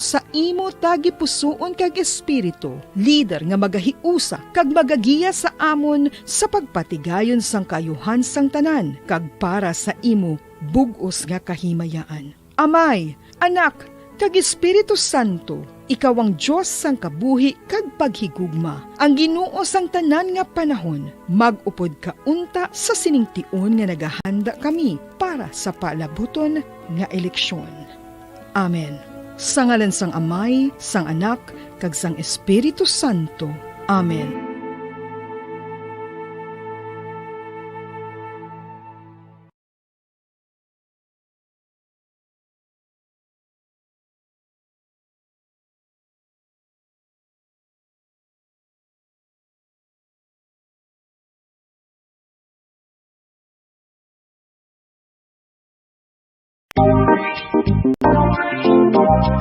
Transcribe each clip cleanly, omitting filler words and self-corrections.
sa imo tagi pusoon kag espiritu, leader nga magahiusa kag magagiya sa amon sa pagpatigayon sang kayuhan sang tanan kag para sa imo bug-os nga kahimayaan. Amay, Anak, kag Espiritu Santo, ikaw ang Diyos sang kabuhi kag paghigugma. Ang Ginoo sang tanan nga panahon, mag-upod ka unta sa siningtion nga nagahanda kami para sa palabuton nga eleksyon. Amen. Sa ngalan sang Amay, sang Anak, kag sang Espiritu Santo. Amen.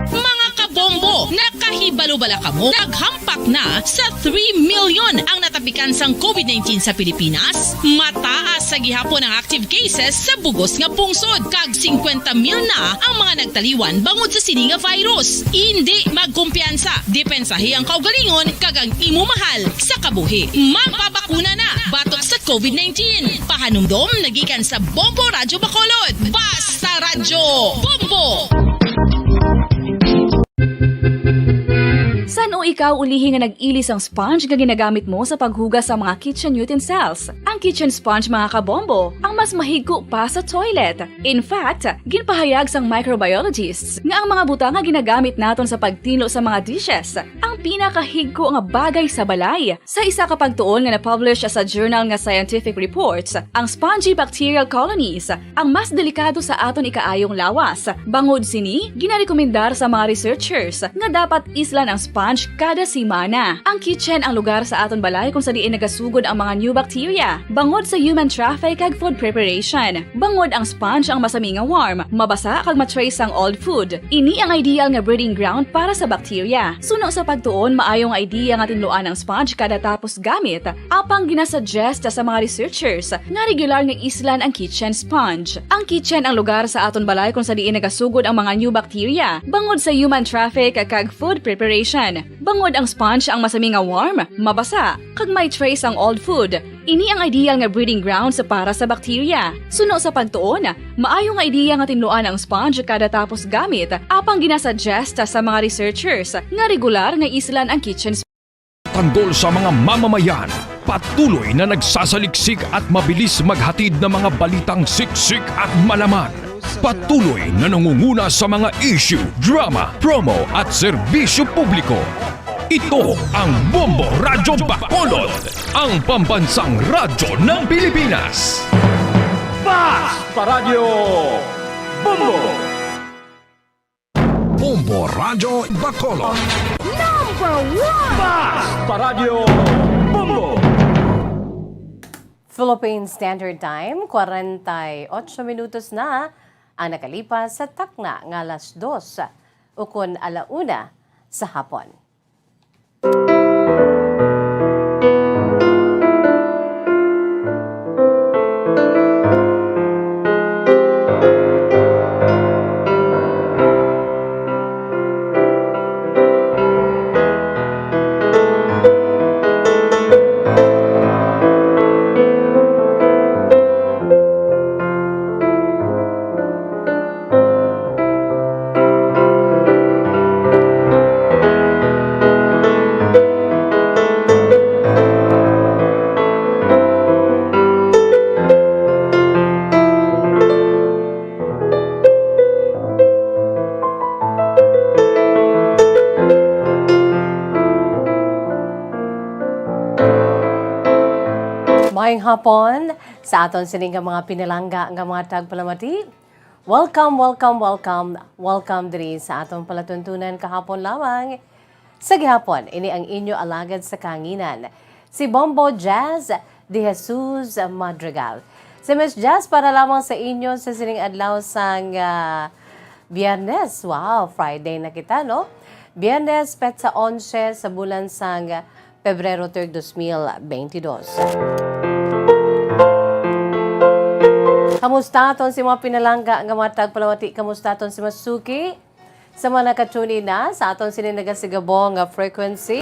Mga kabombo, nakahibalo-bala ka mo? Naghampak na sa 3 million ang natapikan sang COVID-19 sa Pilipinas. Mataas sa gihapon ang active cases sa bugos nga pungsod. Kag 50 mil na ang mga nagtaliwan bangod sa sini nga virus. Hindi magkumpiyansa. Depensahi ang kaugalingon kag ang imo mahal sa kabuhi. Magpabakuna na batok sa COVID-19. Pahanumdom nagikan sa Bombo Radyo Bacolod. Basta Radyo Bombo! San o ikaw ulihi nga nag-ilis ang sponge nga ginagamit mo sa paghugas sa mga kitchen utensils? Ang kitchen sponge, mga kabombo, ang mas mahigko pa sa toilet. In fact, ginpahayag sang microbiologists nga ang mga butang nga ginagamit naton sa pagtilo sa mga dishes ang pinakahigko nga bagay sa balay. Sa isa ka pagtuon nga na-publish sa journal nga Scientific Reports, ang spongy bacterial colonies ang mas delikado sa aton ikaayong lawas. Bangod sini, ginarekomendar sa mga researchers nga dapat islan ang sponge kada simana. Ang kitchen ang lugar sa aton balay kung sa diin nagasugod ang mga new bacteria. Bangod sa human traffic kag food preparation. Bangod ang sponge ang masami nga warm, mabasa kag matrace ang old food. Ini ang ideal nga breeding ground para sa bacteria. Suno sa pagtuon, maayong idea nga tinluan ang sponge kada tapos gamit. Apang ginasuggest sa mga researchers nga regular nga islan ang kitchen sponge. Ang kitchen ang lugar sa aton balay kung sa diin nagasugod ang mga new bacteria. Bangod sa human traffic kag food preparation. Bangod ang sponge ang masami nga warm, mabasa, kag may trace ang old food. Ini ang ideal nga breeding ground sa para sa bacteria. Suno sa pagtuon, maayo nga ideya nga tinluan ang sponge kada tapos gamit, apang ginasuggest sa mga researchers nga regular nga islan ang kitchen sponge. Tanggol sa mga mamamayan, patuloy na nagsasaliksik at mabilis maghatid ng mga balitang siksik at malaman. Patuloy na nangunguna sa mga issue, drama, promo at serbisyo publiko. Ito ang Bombo Radyo Bacolod, ang pambansang radyo ng Pilipinas. Basta Radio Bombo! Bombo Radyo Bacolod. #1 Basta Radio Bombo! Philippine Standard Time, 48 minutos na ang nakalipas sa takna ng alas 2 ukon alauna sa hapon. Mayong hapon sa aton sining mga pinalangga nga mga tagpalamati. Welcome diri sa aton palatuntunan kahapon lamang. Sa gihapon, ini ang inyo alagad sa kanginan, si Bombo Jazz de Jesus Madrigal. Si Miss Jazz para lamang sa inyo sa sining adlaw sang Biyernes. Wow, Friday na kita, no? Biyernes, petsa 11 sa bulan sang Pebrero 3, 2022. Kamusta aton si mga pinalangga nga mga tagpalamati? Kamusta aton si Masuki? Sa mga nakatuni na sa aton sininagasigabong nga frequency,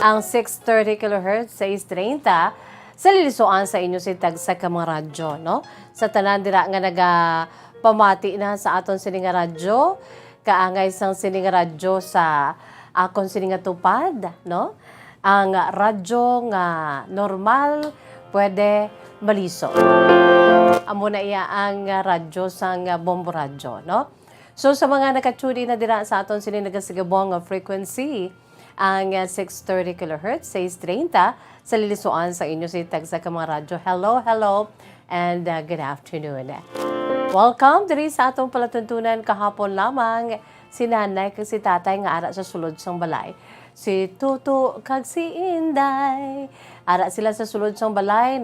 ang 630 kHz sa 630 sa lilisuan sa inyo si tagsa ka mga radyo, no? Sa tanan dira nga pamati na sa aton sininga radyo, kaangay sang sininga radyo sa akon sininga tupad, no? Ang radyo nga normal pwede maliso. Amo na iya ang radyo sang Bombo Radyo, no? So sa mga nakatuni na dira sa aton sininagasigabong nga frequency, ang 630 kHz, 630 sa lilisuan sa inyo si tagsa ka mga radyo. Hello, hello, and good afternoon. Welcome diri sa atong palatuntunan kahapon lamang si nanay kag si tatay nga ara sa sulod sang balay. Si Tuto kag si Inday. Ara sila sa sulod sang balay,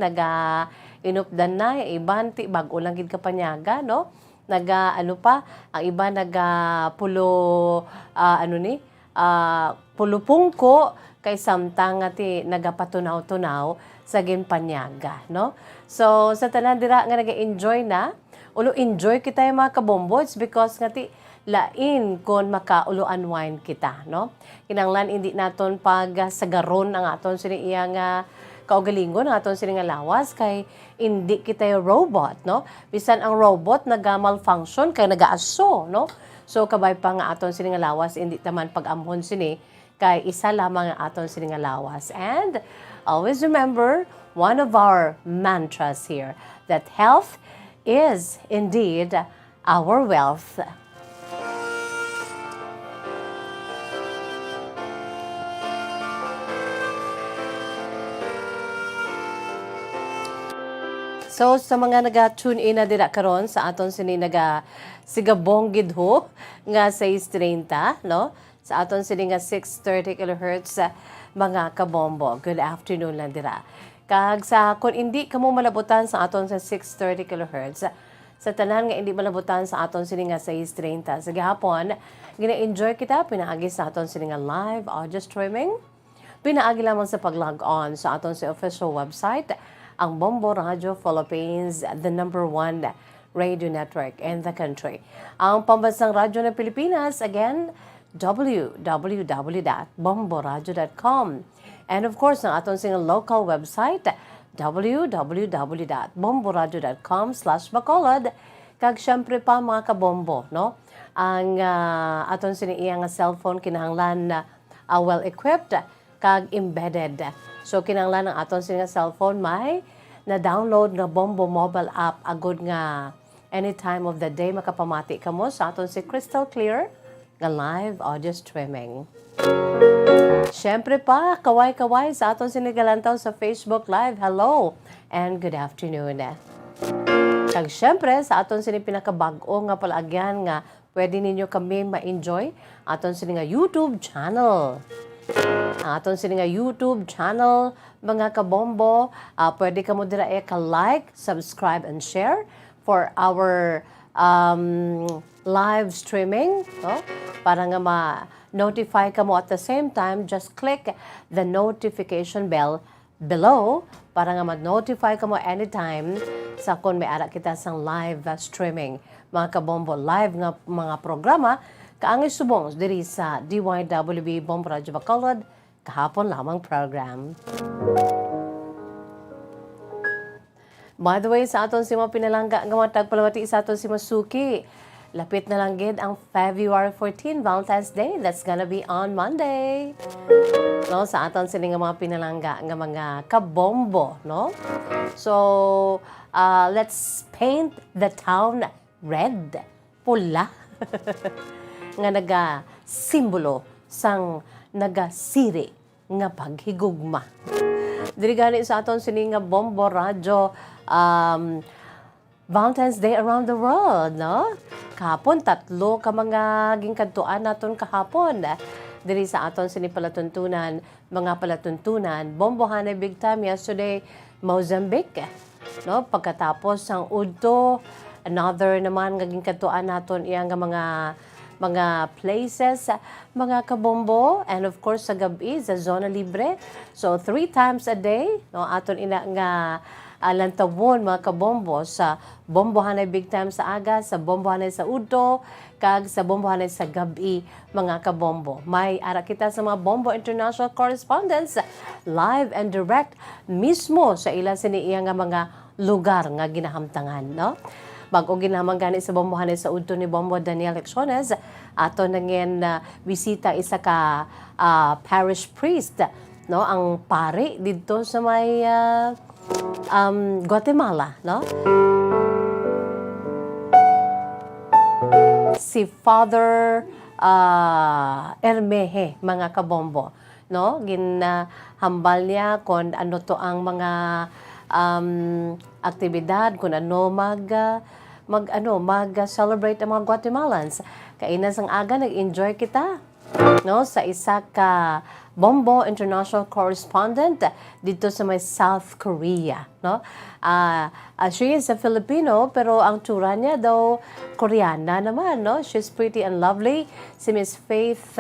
inupdan na, iban ti bago lang gid kapanyaga, no? Ano pa, ang iba pulo pulo pungko kay samtang ti nagapatunaw-tunaw sa ginpanyaga, no? So sa tanan dira nga nag-enjoy na, ulo enjoy kita yung mga kabombo, it's because nga ti lain kon makaulo unwind kita, no? Kinanglan hindi naton pag sagaron ang aton sini iyang kaugalingon ang aton sini nga lawas kay hindi kita yung robot, no? Bisan ang robot malfunction kay nagaaso, no? So kabay pa nga aton sini nga lawas hindi taman pag-amhon sini kay isa lamang ang aton sini nga lawas. And always remember one of our mantras here, that health is indeed our wealth. So sa mga naga-tune in na dira karon sa aton sini sigabong gidho nga 630, no? Sa aton sini nga 630 kHz mga kabombo. Good afternoon lang dira. Kag sa kun hindi kamo malabutan sa aton sa 630 kHz, sa tanan nga hindi malabutan sa aton sini nga 630 sa gihapon, gina-enjoy kita pinaagi sa aton sini nga live audio streaming. Pinaagi lamang sa pag-log on sa aton sa official website, ang Bombo Radio Philippines, the #1 radio network in the country. Ang pambansang radyo ng Pilipinas, again, www.bomboradio.com. And of course, ang aton sing local website, www.bomboradio.com/bacolod. Kag syempre pa mga kabombo, no? Ang aton sing iyang cellphone kinahanglan well-equipped kag embedded. So kinahanglan ang aton sing cellphone may na-download nga Bombo mobile app agud nga any time of the day makapamati kamo sa aton si crystal clear nga live audio streaming. Syempre pa, kaway-kaway sa aton sinigalantaw sa Facebook Live. Hello and good afternoon. Kag syempre sa aton sini pinakabag-o nga palagyan nga pwede ninyo kami ma-enjoy aton sini nga YouTube channel. Aton sini nga YouTube channel, mga kabombo, pwede ka mo dira ka-like, subscribe, and share for our live streaming, no? Para nga ma-notify ka mo at the same time, just click the notification bell below para nga mag-notify ka mo anytime sa kung may ara kita sang live streaming. Mga kabombo, live nga mga programa, kaangay subong diri sa DYWB Bombo Radio Bacolod, kahapon lamang program. By the way, sa aton si mga pinalangga nga matag palamati sa aton si Masuki. Lapit na lang gid ang February 14, Valentine's Day. That's gonna be on Monday. No, sa aton sila nga mga pinalangga nga mga kabombo, no? So, let's paint the town red, pula. Nga naga-simbolo sang nagasiri nga paghigugma. Diri gani sa aton sini nga Bombo Radio Valentine's Day around the world, no? Kahapon, 3 ka mga gingkadtuan naton kahapon. Diri sa aton sini palatuntunan, mga palatuntunan, bombohanay big time yesterday, Mozambique. No? Pagkatapos sang udto, another naman nga gingkadtuan naton iya nga mga places, mga kabombo, and of course sa gabi sa zona libre. So 3 times a day, no, aton ina nga lantawon mga kabombo sa bombohanay big time sa aga, sa bombohanay sa udto, kag sa bombohanay sa gabi mga kabombo. May ara kita sa mga Bombo International Correspondents live and direct mismo sa ilan siniiya nga mga lugar nga ginahamtangan, no? Bag-o ginamang gani sa bombohanay sa udto ni Bombo Daniel Lecciones, ato nangin bisita isa ka parish priest, no? Ang pari dito sa may Guatemala, no? Si Father Hermeje, mga kabombo, no? Ginahambal niya kung ano to ang mga aktibidad, kung ano mag-celebrate ang mga Guatemalans. Kainan sang aga nag-enjoy kita, no, sa isa ka Bombo International Correspondent dito sa may South Korea, no? She is a Filipino pero ang tsura niya daw Koreana naman, no? She's pretty and lovely, si Miss Faith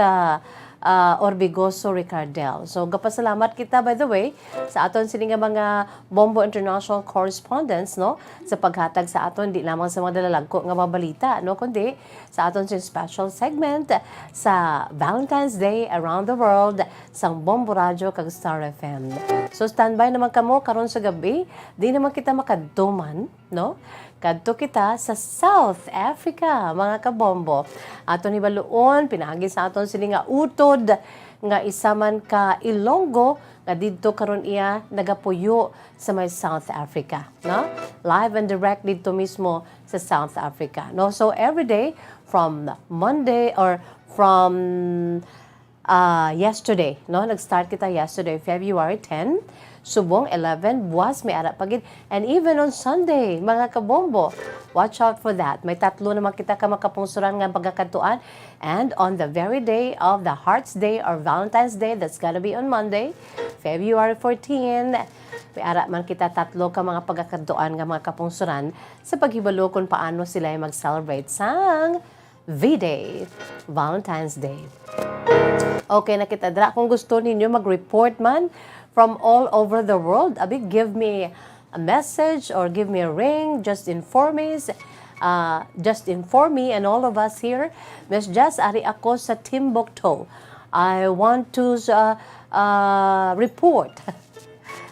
Orbigoso Ricardel. So, gapasalamat kita, by the way, sa aton sini nga mga Bombo International Correspondents, no? Sa paghatag sa aton, di lamang sa mga dalalagko nga mabalita, no? Kundi sa aton sin special segment sa Valentine's Day around the world sa Bombo Radio kag Star FM. So, standby naman kamo karon sa gabi. Di naman kita makaduman, no? Kadto kita sa South Africa, mga kabombo. Ato ni baluon, pinagi sa aton sini nga utod, nga isa man ka Ilonggo, nga didto karon iya nagapuyo sa may South Africa, no? Live and direct dito mismo sa South Africa, no? So every day from Monday or from yesterday, no? Nag-start kita yesterday, February 10, subong 11, buwas may ara pagid, and even on Sunday, mga kabombo, watch out for that. May tatlo naman kita ka makapungsuran nga pagkakatuan, and on the very day of the Heart's Day or Valentine's Day, that's gonna be on Monday, February 14, may ara man kita tatlo ka mga pagkakatuan nga mga kapungsuran sa paghibalo kung paano sila ay mag-celebrate sang V-Day, Valentine's Day. Okay, nakita dra. Kung gusto ninyo mag-report man from all over the world, abig, give me a message or give me a ring. Just inform me. Just inform me and all of us here. Miss Jess, ari ako sa Timbuktu. I want to report.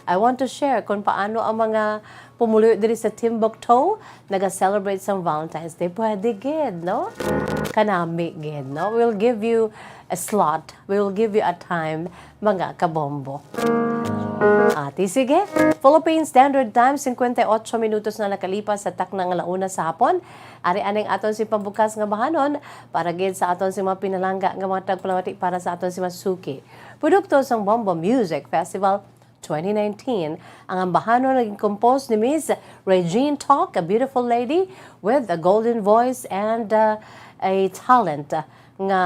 I want to share kung paano ang mga pumuloy diri sa Timbuktu naga-celebrate sa Valentine's Day. Pwede gid, no? Kanami gid, no? We'll give you a slot. We'll give you a time, mga kabombo. Ati, sige. Philippine Standard Time, 58 minutos na nakalipas sa taknang alauna sa hapon. Ari-aning aton si pambukas nga bahanon para gid sa aton si mga pinalangga nga mga tagpalamati para sa aton si Masuki. Produkto sang Bombo Music Festival 2019. Ang ambahanon naging compose ni Miss Regine Talk, a beautiful lady with a golden voice and a talent nga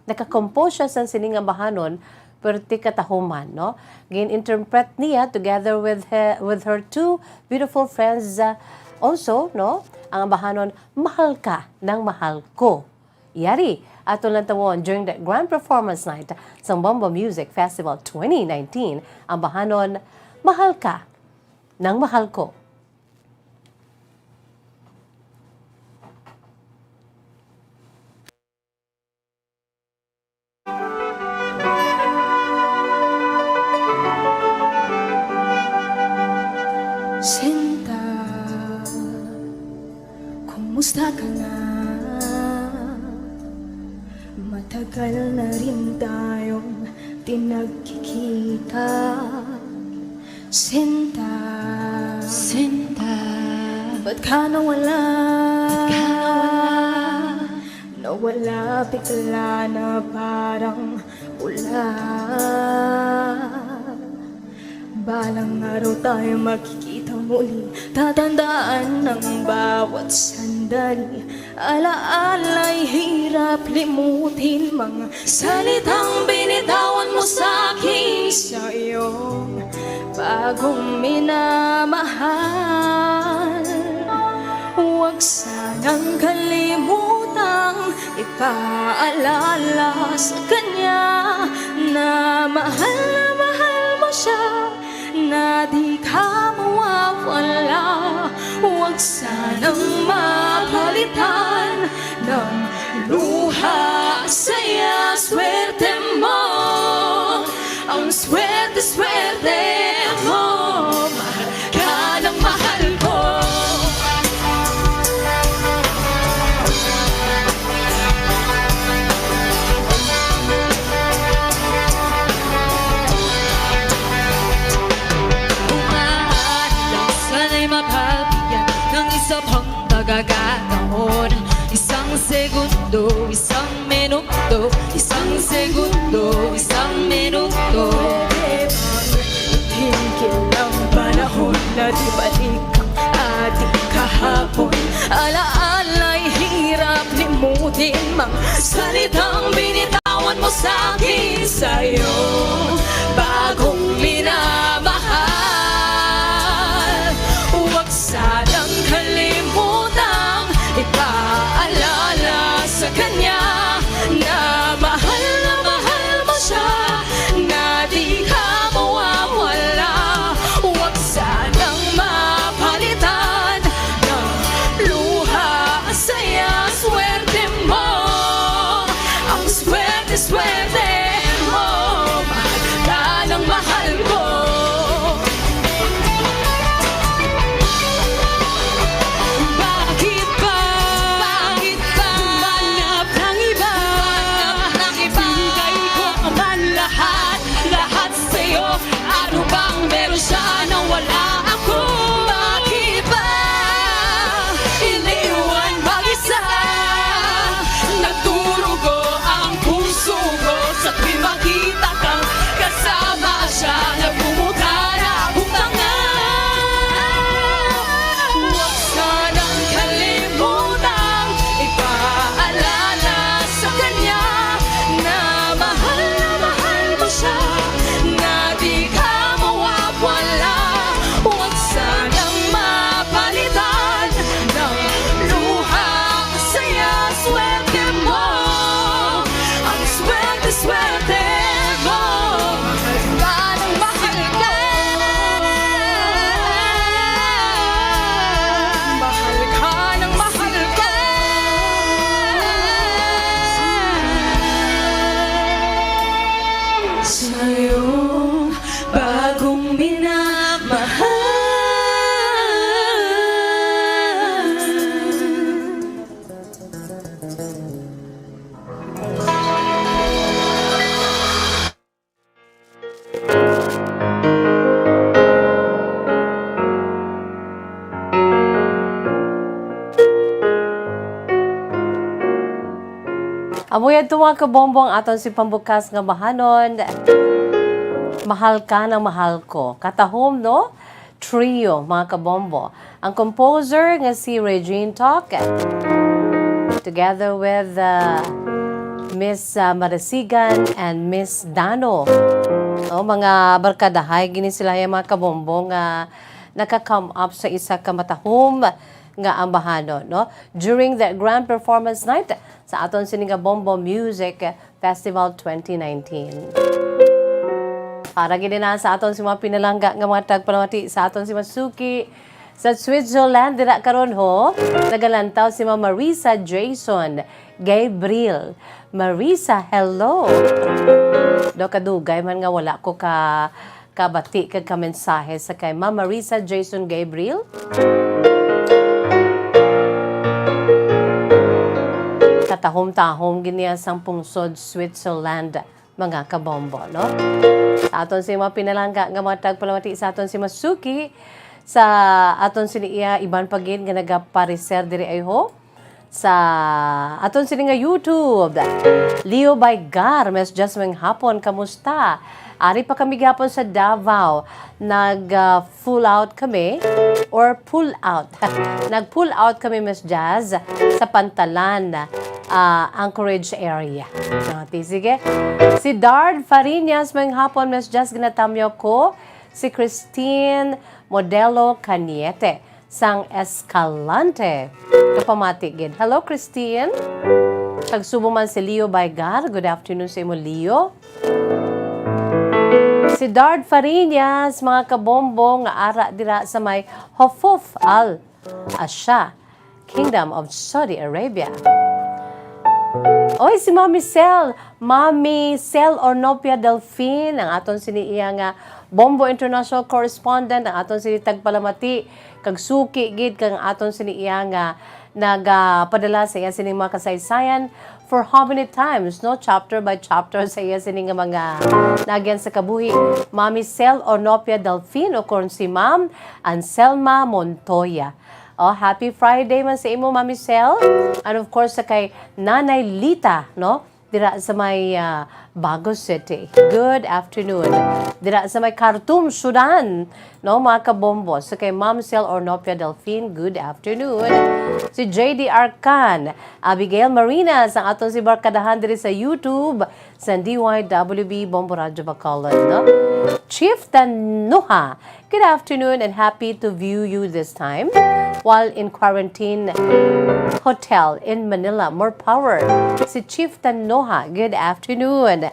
nakakompose siya sa sining ambahanon perti katahuman, no? Gin-interpret niya together with her two beautiful friends also, no? Ang ambahanon, Mahal Ka ng Mahal Ko. Yari, ato lang tawon during the grand performance night sa Bombo Music Festival 2019, ang bahanon, Mahal Ka ng Mahal Ko. Sinta, kumusta ka na? Matagal na rin tayong tinagkikita. Sinta, Sinta, ba't ka nawala? Nawala bigla na parang wala. Balang araw tayo makikita muli, tatandaan ng bawat sandali. Alaala'y hirap limutin, mga salitang binitawan mo sa'kin sa iyong bagong minamahal. Huwag sanang kalimutang ipaalala sa kanya na mahal mo siya, na di ka mawawala. Huwag sanang mapalitan ng luha, saya, swerte mo. Ang swerte mo, mahal ka ng mahal ko. Sana'y mapabigyan ng isa pang pagkakataon. Isang segundo, isang minuto, isang segundo, isang minuto. Tingkil ang panahon na di balik ang ating kahapon. Alaala'y hirap limutin mga salitang binitawan mo sa'kin. Sa'yo bagong minamahal, huwag sanang kalimutang ipaalala sa kanya na mahal mo siya, na di ka mawawala. Huwag sanang mapalitan ng luha, saya, swerte mo. Ang swerte mo, mahal ka ng mahal ko. Bakit ba humanap ng iba? Bigay ko naman lahat sa'yo. Ano bang meron siya na wala ako? Bakit ba iniwan mag-isa? Nagdurugo ang puso ko sa tuwing makita kang kasama siya. Nagmumukha na butanga. Huwag sanang kalimutang ipaalala sa kanya na mahal mo siya, na di ka mawawala. Huwag sanang mapalitan ng luha, saya, swerte mo. Ang swerte mo, mahal ng mahal ko. Mahal ka ng mahal ko. Sa'yo bagong minamahal. Amoy ito mga kabombong aton si pambukas nga bahanon. Mahal ka ng mahal ko. Katahom, no? Trio, mga kabombo. Ang composer nga si Regine Talk, together with Miss Marasigan and Miss Dano. O, mga barkadahay, gini sila yung mga kabombo nga naka-come up sa isa ka matahom nga ambahanon, no? During the grand performance night sa aton sininga Bombo Music Festival 2019. Para gini na sa aton si mga pinalangga nga mga tagpalamati sa aton si Masuki sa Switzerland dira karon ho. Nagalantaw si Marisa Jason Gabriel. Marisa, hello. Do kadugay man nga wala ko kabati kag mensahe sa kay Marisa Jason Gabriel. Katahom-tahom giniya sang pungsod Switzerland, mga kabombo, no? Sa aton si mga pinalangga nga mga tagpalamati sa aton si Masuki, sa aton sini iya iban pagin nga nagapariser diri ay ho sa aton sini nga YouTube. Leo Baygar, Miss Jasmine hapon, kamusta? Ari pa kami gapon sa Davao. Nag-full out kami or pull out. Nag-pull out kami, Miss Jazz, sa Pantalan, Anchorage area. Sige. Si Dard Farinas, may hapon, Miss Jazz, ginatamyo ko. Si Christine Modelo Caniete, sang Escalante. Kapamati, gid. Hello, Christine. Pagsubo man si Leo Baygar. Good afternoon sa imo, Leo. Si Dard Farinas, mga kabombo, nga ara dira sa may Hofuf Al Asya, Kingdom of Saudi Arabia. Oy, si Mami Sel Ornopia Delphine, ang aton siniiya nga Bombo International Correspondent, ang aton sini tagpalamati, kag suki gid kang aton siniiya nga nagapadala sa iya sining mga kasaysayan for how many times, no? Chapter by chapter sa iya sining nga mga nagyan sa kabuhi. Mami Sel Ornopia Delphine o kung si Ma'am Anselma Montoya. Oh, happy Friday man sa imo, Mami Sel. And of course, sa kay Nanay Lita, no? Dira sa may Bago City. Good afternoon. Dira sa may Khartoum, Sudan, no, mga kabombo. Sa kay Ma'am Sel Ornopia Delphine, good afternoon. Si JD Arcan, Abigail Marinas, ang aton si barkadahan diri sa YouTube, sa DYWB Bombo Radio Bacolod, no? Chief Tanuha, good afternoon and happy to view you this time while in quarantine hotel in Manila. More power. Si Chief Tanuha, good afternoon.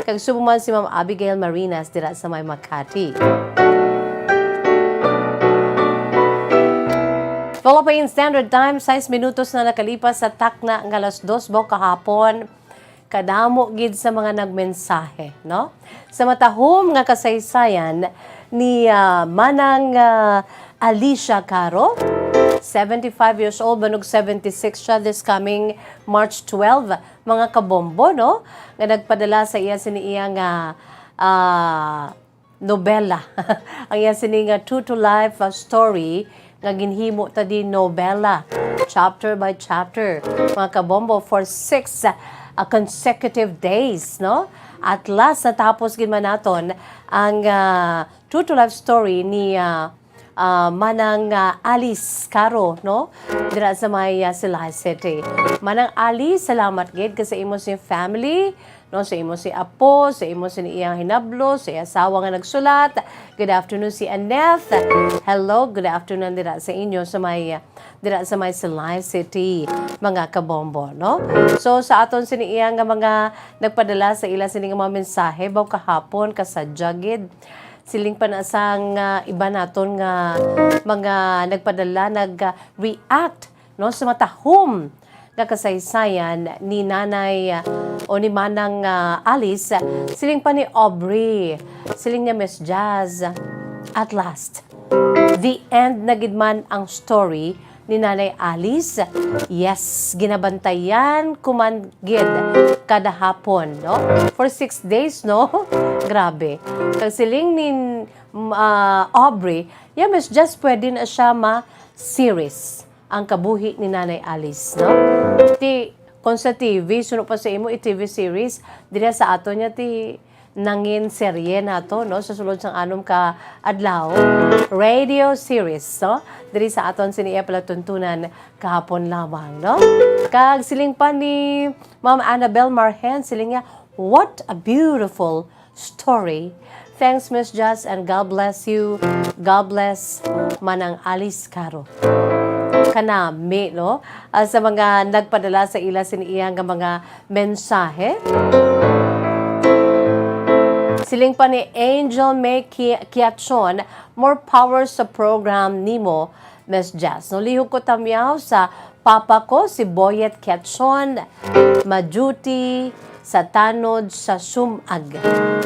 Kag subuman si Ma'am Abigail Marinas dira sa may Makati. Philippine Standard Time, 6 minutos na nakalipas sa takna ng alas 2 kahapon. Kadamo gid sa mga nagmensahe, no? Sa matahom nga kasaysayan ni Manang Alicia Caro, 75 years old, banog 76 siya this coming March 12, mga kabombo, no? Nga nagpadala sa iya siniiya nga nobela. Ang iya sini nga true to life story nga ginhimo ta di nobela, chapter by chapter, mga kabombo, for 6 consecutive days, no? At last, natapos gid man naton ang true to life story ni Manang Alice Caro, no? Dira sa may Silay City. Manang Alice, salamat gid kasi imo si family, no? Sa imo si apo, sa imo si iyang hinablo, sa asawa nga nagsulat. Good afternoon si Annette. Hello, good afternoon dira sa inyo sa may Silay City, mga kabombo, no? So sa aton siniiya nga mga nagpadala sa ila sini nga mga mensahe baw kahapon kasadya gid. Siling panasang iba naton nga mga nagpadala nag-react, no, sa matahom nga kasaysayan ni nanay o ni Manang Alice. Siling pa ni Aubrey, siling niya Miss Jazz. At last, the end na gid man ang story ni Nanay Alice. Yes, ginabantayan kuman gid kada hapon, no? For 6 days, no? Grabe. Kag siling ni Aubrey, yeah, Miss Just pwede na siya ma-series ang kabuhi ni Nanay Alice, no? Kung sa TV, sunod pa sa imo, TV series, dira sa ato niya nangin serye nato, no? Sa sulod sang anom ka adlaw, radio series, no? Diri sa aton siniya pala tuntunan kahapon lamang, no? Kag siling pa ni Ma'am Annabel Marhen, siling niya, what a beautiful story. Thanks, Miss Jazz, and God bless you. God bless Manang Alice Caro. Kanami, no? Sa mga nagpadala sa ila siniya nga mga mensahe. Siling pa ni Angel May Kiatson, more power sa program nimo, Miss Jazz. No, lihog ko tamyaw sa papa ko, si Boyet Kiatson, maduty sa tanod sa sumag.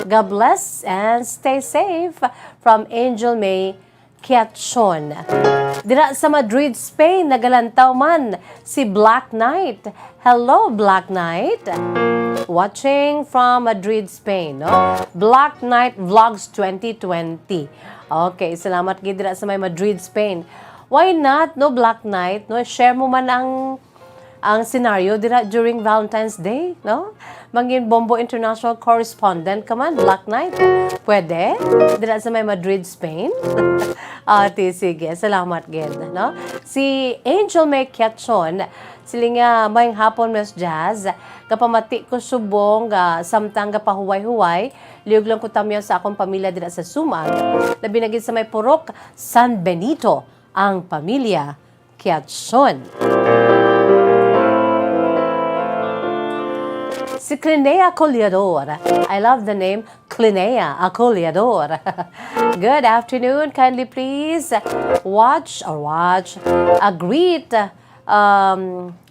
God bless and stay safe from Angel May Kiatson. Dira sa Madrid, Spain, nagalantaw man si Black Knight. Hello, Black Knight. Watching from Madrid, Spain, no? Black Knight Vlogs 2020. Okay, salamat gid dira sa may Madrid, Spain. Why not, no, Black Knight, no? Share mo man ang scenario dira during Valentine's Day, no? Mangin Bombo International Correspondent ka man, Black Knight. Pwede? Dira sa may Madrid, Spain. Sige, salamat gid, no? Si Angel May Kiatson, sili nga may hapon, Miss Jazz, kapamati ko subong samtang pahuway-huway, liog lang ko tamyo sa akong pamilya dira sa Sumag. Labi na gid sa may Purok, San Benito, ang pamilya Kiatson. si Clinea Colliador. I love the name Clinea Colliador. Good afternoon. Kindly please watch, greet,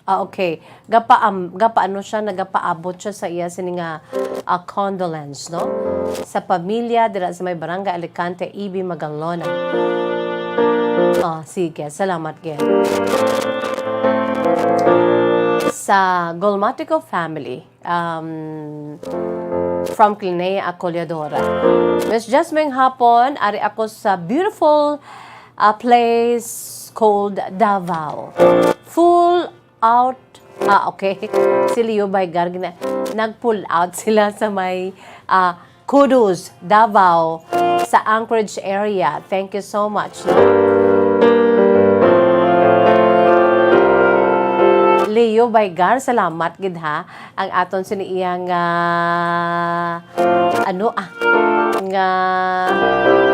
okay. Gapaano siya, nagapaabot siya sa iya sininga condolence, no? Sa pamilya, dira sa may barangay Alicante, Ibi Magalona. Sige, salamat gen. Sa Golmatico family, from Clinea Colliadora. Miss Jasmine hapon, ari ako sa beautiful place called Davao. Full out, okay. Si Leo Baygar, nag-pull out sila sa may Kudus, Davao, sa Anchorage area. Thank you so much. No? Leo Baygar, salamat gid ha. Ang aton siniiyang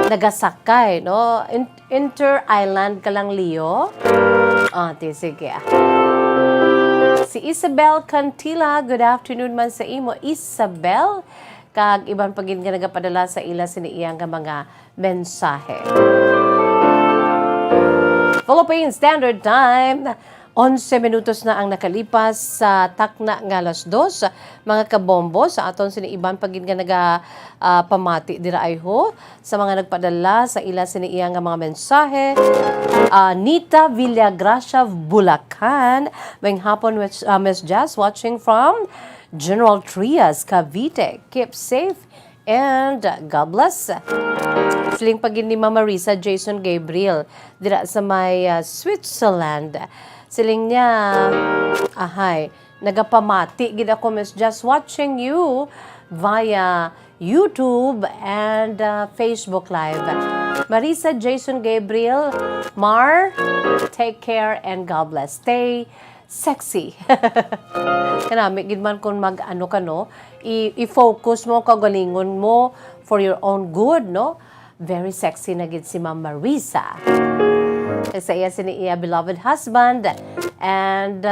nagasakay, no? Inter-island ka lang, Leo. Sige Si Isabel Cantila, good afternoon man sa imo. Isabel, kag ibang pagin nga nagapadala sa ila siniiyang mga mensahe. Philippine Standard Time, 11 minutos na ang nakalipas sa takna nga alas 2. Mga kabombo, sa aton siniiban pagin nga pamati dira ay ho sa mga nagpadala sa ila siniiyang mga mensahe. Nita Villagracia, Bulacan. Mayng hapon, Miss Jazz, watching from General Trias, Cavite. Keep safe and God bless. Siling pagin ni Mama Risa Jason Gabriel dira sa may Switzerland. Siling niya, nagapamati gid ako, Miss Just watching you via YouTube and Facebook Live. Marisa Jason Gabriel, Mar, take care and God bless. Stay sexy. Kanami gid man kung mag-ano ka, no? I-focus mo, kagalingon mo for your own good, no? Very sexy na gid si Ma'am Marisa. Sa iya sini iya beloved husband and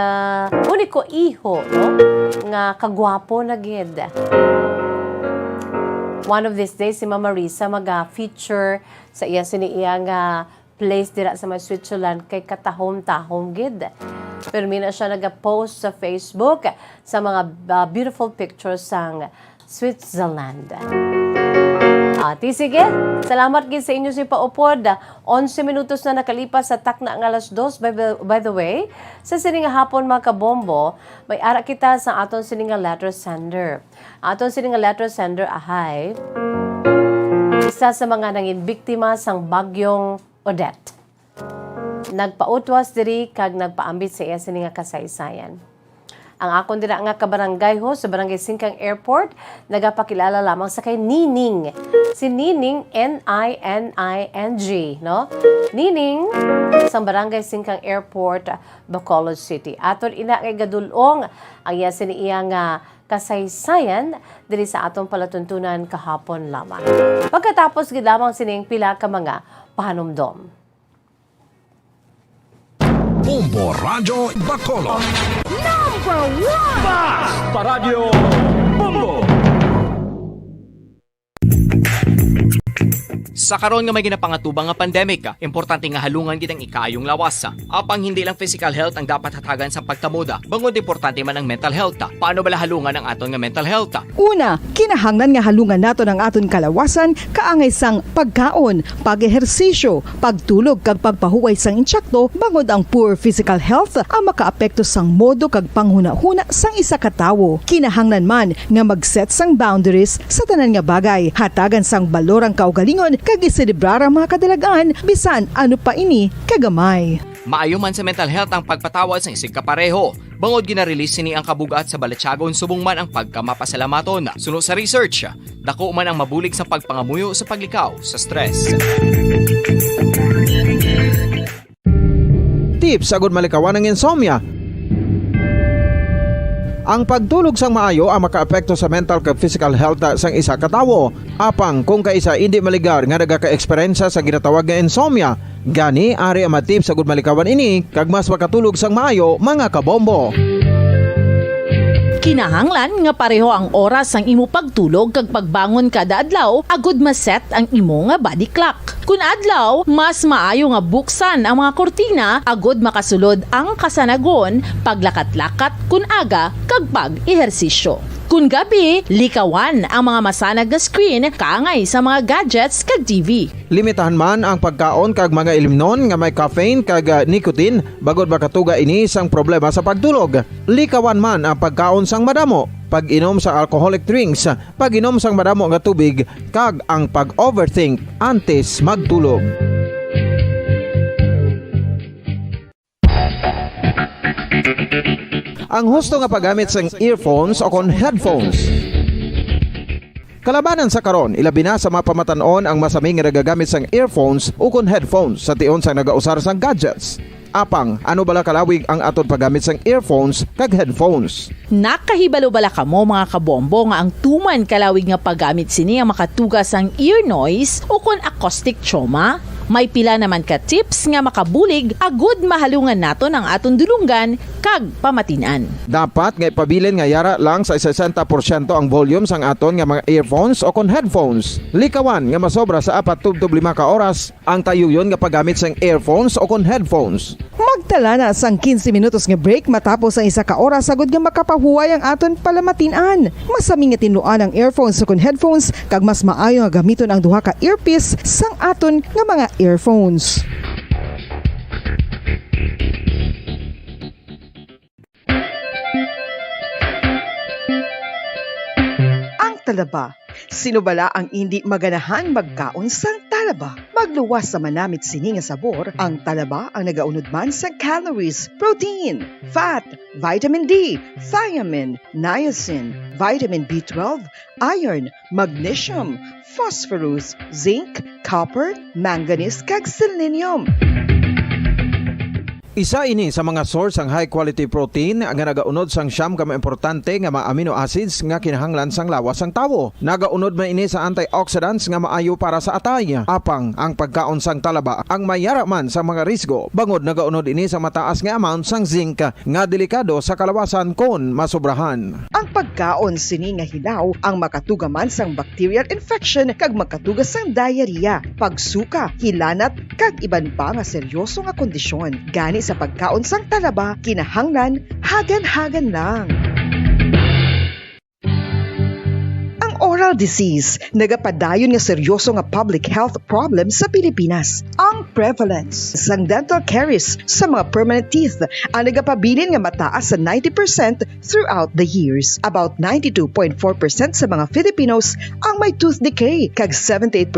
uniko iho, no? Nga kagwapo na gid. One of these days si Mama Marisa maga-feature sa iya sini iya nga place dira sa may Switzerland kay katahom-tahom gid. Pero mina siya naga-post sa Facebook sa mga beautiful pictures sang Switzerland. Sige, salamat gid sa inyo si Paupod. 11 minutos na nakalipas sa takna ng alas 2. By the way, sa sininga hapon mga kabombo, may ara kita sa aton sininga letter sender. Aton sininga letter sender isa sa mga nangin biktima sang bagyong Odette. Nagpautwas diri kag nagpaambit sa iya sininga kasaysayan. Ang akon dira nga kabarangay ho sa Barangay Singkang Airport, nagapakilala lamang sa kay Nining. Si Nining, N-I-N-I-N-G, no? Nining, sa Barangay Singkang Airport, Bacolod City. Aton ina kay gadulong ang iya siniya nga kasaysayan diri sa atong palatuntunan kahapon lamang. Pagkatapos gid lamang sining pila ka mga pahanumdom. Bombo Radio Bacolod. Pas Paradyo Bombo. Sa karon nga may ginapangatubang nga pandemic, importante nga halungan gid ang ikaayong lawas. Apang hindi lang physical health ang dapat hatagan sa pagtamuda, bangod importante man ang mental health. Paano bala halungan ang aton nga mental health? Una, kinahanglan nga halungan nato ang aton kalawasan kaangay sang pagkaon, pag-ehersisyo, pagtulog kag pagpahuway sang insyakto bangod ang poor physical health ang makaapekto sang modo kag panghuna-huna sang isa ka tawo. Kinahanglan man nga mag-set sang boundaries sa tanan nga bagay, hatagan sang balorang kaugalingon kag iselebrar ang mga kadalagaan bisan ano pa ini kagamay. Maayo man sa mental health ang pagpatawad sa isig kapareho. Bangod gina-release ni ang kabugat sa Balatyagon subong man ang pagkamapasalamaton. Suno sa research, dako man ang mabulig sa pagpangamuyo sa paglikaw sa stress. Tips agud malikawan ng insomnia. Ang pagtulog sang maayo ang makaapekto sa mental kag physical health sang isa ka tawo. Apang kung kaisa hindi maligar nga nagaka-eksperyensya sa ginatawag nga insomnia, gani ari ang matip sa gud malikawan ini kag mas makatulog sang maayo mga kabombo. Kinahanglan nga pareho ang oras ang imo pagtulog kag pagbangon kada adlaw agud maset ang imo nga body clock. Kun adlaw, mas maayo nga buksan ang mga kortina agud makasulod ang kasanagon paglakat-lakat kun aga kag pag-ehersisyo. Kun gabi, likawan ang mga masanag nga screen kaangay sa mga gadgets kag TV. Limitahan man ang pagkaon kag mga ilimnon nga may caffeine kag nicotine bagod makatuga ini sang problema sa pagtulog. Likawan man ang pagkaon sang madamo, pag-inom sa alcoholic drinks, pag-inom sang madamo nga tubig kag ang pag-overthink antes magtulog. Ang husto nga paggamit sang earphones o kon headphones. Kalabanan sa karon, ilabi na sa mapamatanon ang masami nga nagagamit sang earphones o kon headphones sa tion sang nagausar sang gadgets. Apang, ano bala kalawig ang aton paggamit sang earphones kag headphones? Nakahibalo bala kamo mga kabombo nga ang tuman kalawig nga paggamit sini ang makatugas ang ear noise o kon acoustic trauma? May pila naman ka tips nga makabulig agud mahalungan naton ang aton dulunggan kag pamatinan. Dapat nga ipabilin nga yara lang sa 60% ang volume sang aton nga mga earphones o kon headphones. Likawan nga masobra sa 4 to 5 ka oras ang tayuyon nga paggamit sang earphones o kon headphones. Magtala na sang 15 minutos nga break matapos ang 1 ka oras sagud nga makapahuway ang aton palamatinan. Masami nga tinuan ang earphones o kon headphones kag mas maayo nga gamiton ang duha ka earpiece sang aton nga mga earphones. Ang talaba. Sino bala ang hindi maganahan magkaon sang talaba? Magluwas sa manamit sini nga sabor, ang talaba ang nagaunod man sa calories, protein, fat, vitamin D, thiamine, niacin, vitamin B12, iron, magnesium, phosphorus, zinc, copper, manganese kag selenium. Isa ini sa mga source ang high quality protein nga nagaunod sang siyam ka importante nga mga amino acids nga kinahanglan sang lawas sang tawo. Nagaunod man ini sa antioxidants nga maayo para sa atay. Apang ang pagkaon sang talaba ang mayara man sa mga risgo. Bangod nagaunod ini sa mataas nga amount sang zinc nga delikado sa kalawasan kon masobrahan. Ang pagkaon sini nga hilaw ang makatugaman sang bacterial infection kag makatugas sang diarrhea, pagsuka, hilanat kag iban pa nga seryoso nga kondisyon. Gani sa pagkaon sang talaba, kinahanglan hagan-hagan lang. Oral disease, nagapadayon nga seryoso nga public health problem sa Pilipinas. Ang prevalence sang dental caries sa mga permanent teeth ang nagapabilin nga mataas sa 90% throughout the years. About 92.4% sa mga Filipinos ang may tooth decay, kag 78%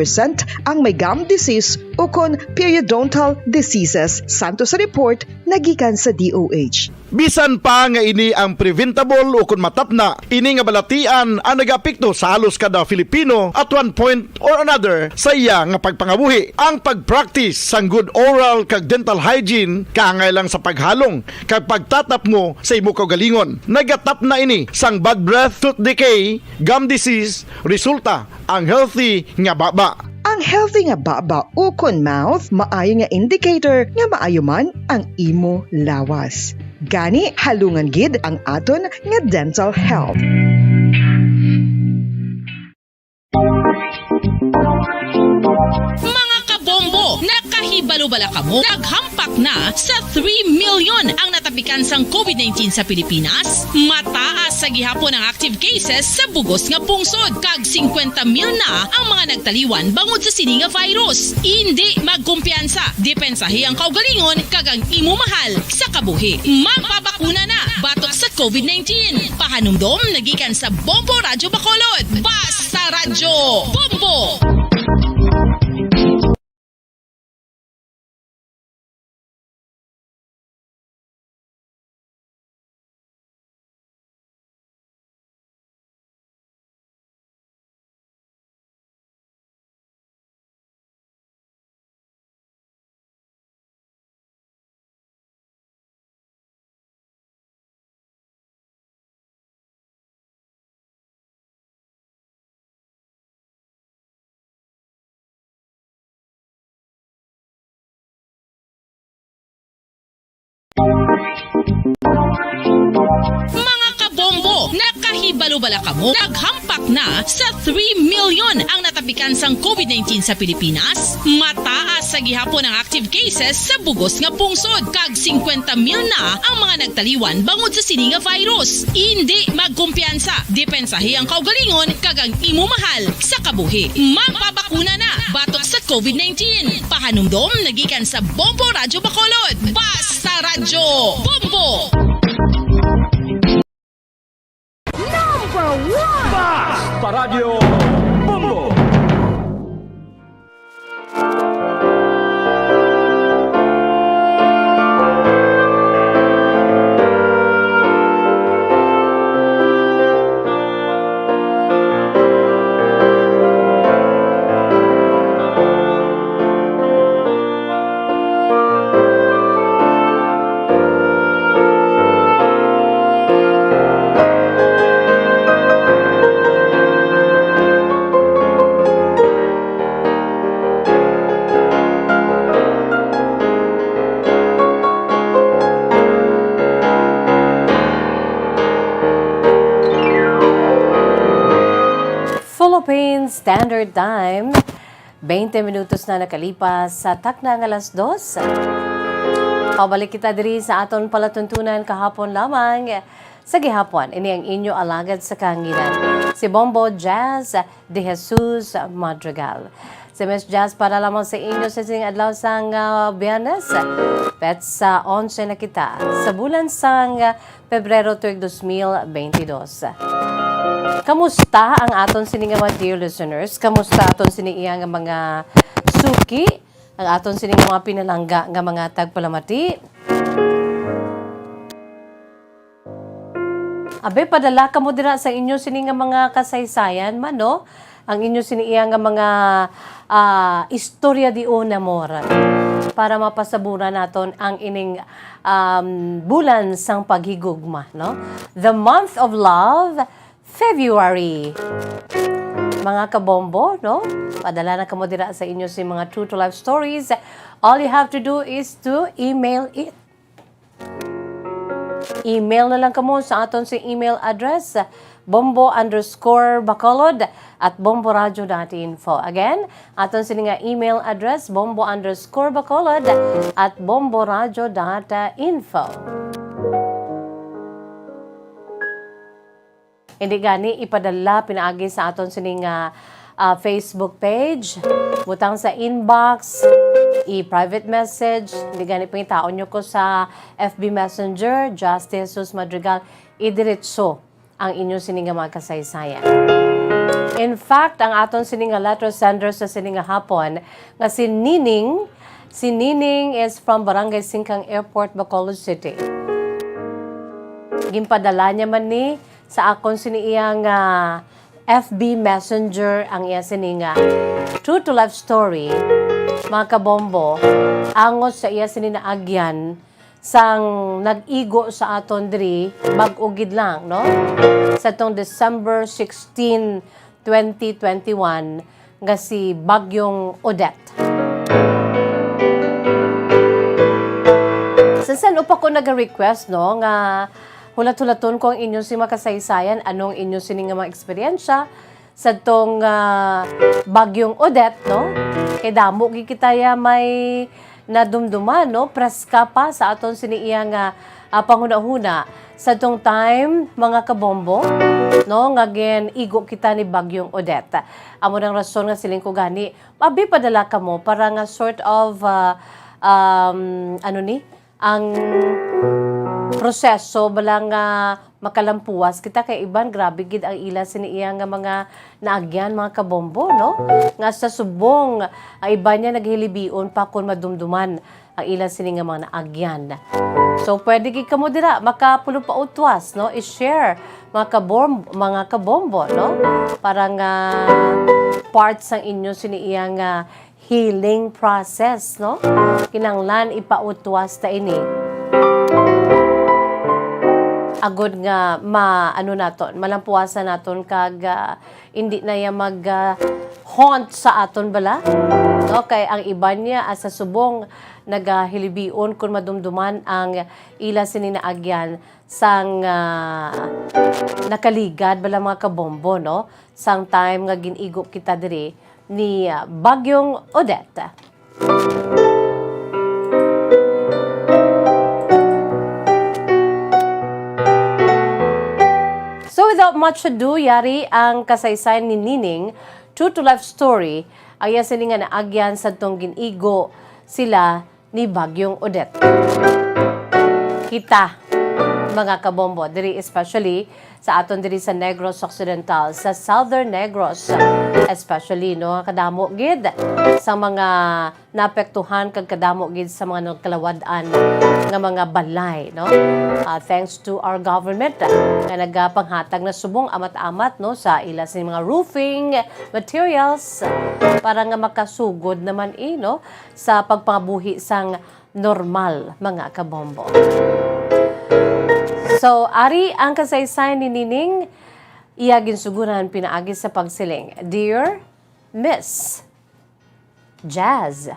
ang may gum disease o kon periodontal diseases, santo sa report nagikan sa DOH. Bisan pa nga ini ang preventable o kung matapna, ini nga balatian ang nagapikto sa halos kada Filipino at one point or another sa iya nga pagpangabuhi. Ang pag-practice sang good oral kag dental hygiene kaangay lang sa paghalong kag pagtatap mo sa imo kaugalingon. Nagatap na ini sang bad breath, tooth decay, gum disease, resulta ang healthy nga baba. Ang healthy nga baba o kon mouth maayo nga indicator nga maayo man ang imo lawas. Gani halungan gid ang aton nga dental health. Mga kabombo, nakahibalo-bala kamo, naghampak na sa 3 million ang natapikan sang COVID-19 sa Pilipinas. Mataas sa gihapon ang active cases sa bugos nga pungsod, kag 50 mil na ang mga nagtaliwan bangod sa sini nga virus. Hindi magkumpiyansa, depensahi ang kaugalingon kag ang imo mahal sa kabuhi. Magpabakuna na batok sa COVID-19. Pahanumdom nagikan sa Bombo Radyo Bacolod. Basta Radyo Bombo! Kahibalo-bala ka mo, naghampak na sa 3 million ang natapikan sang COVID-19 sa Pilipinas. Mataas sa gihapon ang active cases sa bugos nga pungsod. Kag 50 mil na ang mga nagtaliwan bangod sa sini nga virus. Hindi magkumpiyansa. Depensahe ang kaugalingon kag ang imo mahal sa kabuhi. Magpabakuna na batok sa COVID-19. Pahanumdom nagikan sa Bombo Radyo Bacolod. Basta Radyo Bombo! Paradyo Bombo! Philippine Standard Time, 20 minutos na nakalipas sa takna ng alas 2. Pabalik kita diri sa aton palatuntunan kahapon lamang. Sa gihapon, ini ang inyo alagad sa kahanginan, si Bombo Jazz de Jesus Madrigal. Si Miss Jazz para lamang sa inyo sa sing adlaw sang Biyernes. Pet sa 11 na kita sa bulan sang Pebrero tuig 2022. Kamusta ang aton sining mga dear listeners? Kamusta aton sining iyang mga suki? Ang aton sining mga pinalangga nga mga tagpalamati? Abe, padala ka mo dira sa inyo sining mga kasaysayan man, no? Ang inyo sining iyang mga istorya di una mora para mapasaburan naton ang ining bulan sang paghigugma, no? The month of love, February. Mga kabombo, no? Padala na kamo dira sa inyo si mga true to life stories. All you have to do is to email it. Email na lang kamo sa aton si email address bombo_bacolod@bomboradio.info. Again, aton sini nga email address bombo_bacolod@bomboradio.info. Hindi gani ipadala pinaagi sa aton sining Facebook page, butang sa inbox, i-private message, hindi gani pangitaon nyo ko sa FB Messenger, Just Jesus Madrigal, idiretso ang inyong sining mga kasaysayan. In fact, ang aton sining letter sender sa sining hapon nga si Nining is from Barangay Singkang Airport, Bacolod City. Gimpadala niya man ni sa akon siniyang FB Messenger ang iya sininga true to life story, mga kabombo, angot sa iya sininaagyan sang nag-igo sa aton diri bag-ugid lang, no? Sa tong December 16, 2021 nga si Bagyong Odette. San upa ko nag-request, no, nga hulat-hulaton ko ang inyong si makasaysayan, anong inyong sining mga eksperyensya sa tong Bagyong Odette, no? Kay damo gikitaya may nadumduman, no? Preska pa sa aton siniiyang panghuna-huna sa tong time, mga kabombo, no? Ngagen igo kita ni Bagyong Odette. Amo nang rason nga siling ko gani, mabi padala ka mo para nga sort of ang proseso balang makalampuas kita kay iban grabe gid ang ila siniya nga mga naagyan, mga kabombo, no? Nga sa subong iba niya naghilibion pa kun madumduman ang ila sini nga mga naagyan. So pwede gid kamo dira makapulo pa utwas, no? I-share mga kabombo, no? Para nga parts ang inyo siniya nga healing process, no? Kinanglan ipautwas ta ini. Agod nga malampuasan naton kag hindi na ya haunt sa aton bala, no? Kay ang iba niya sa subong nagahilibion kung madumduman ang ila sininaagyan sang nakaligad bala mga kabombo, no? Sang time nga ginigo kita diri ni Bagyong Odette. So without much ado, yari ang kasaysayan ni Nining, true to life story, ang iya sininga na agyan sa tong ginigo sila ni Bagyong Odette. Kita, mga kabombo, diri especially sa aton diri sa Negros Occidental, sa Southern Negros, especially, no, kadamo gid sa mga naapektuhan kag kadamo gid sa mga nagkalawadan nga mga balay, no. Thanks to our government nga nagapanghatag na subong amat-amat, no, sa ila sa mga roofing materials para nga makasugod naman no, sa pagpangabuhi sang normal, mga kabombo. So, ari ang kasaysayan ni Nining, iya ginsuguran pinaagi sa pagsiling. Dear Miss Jazz.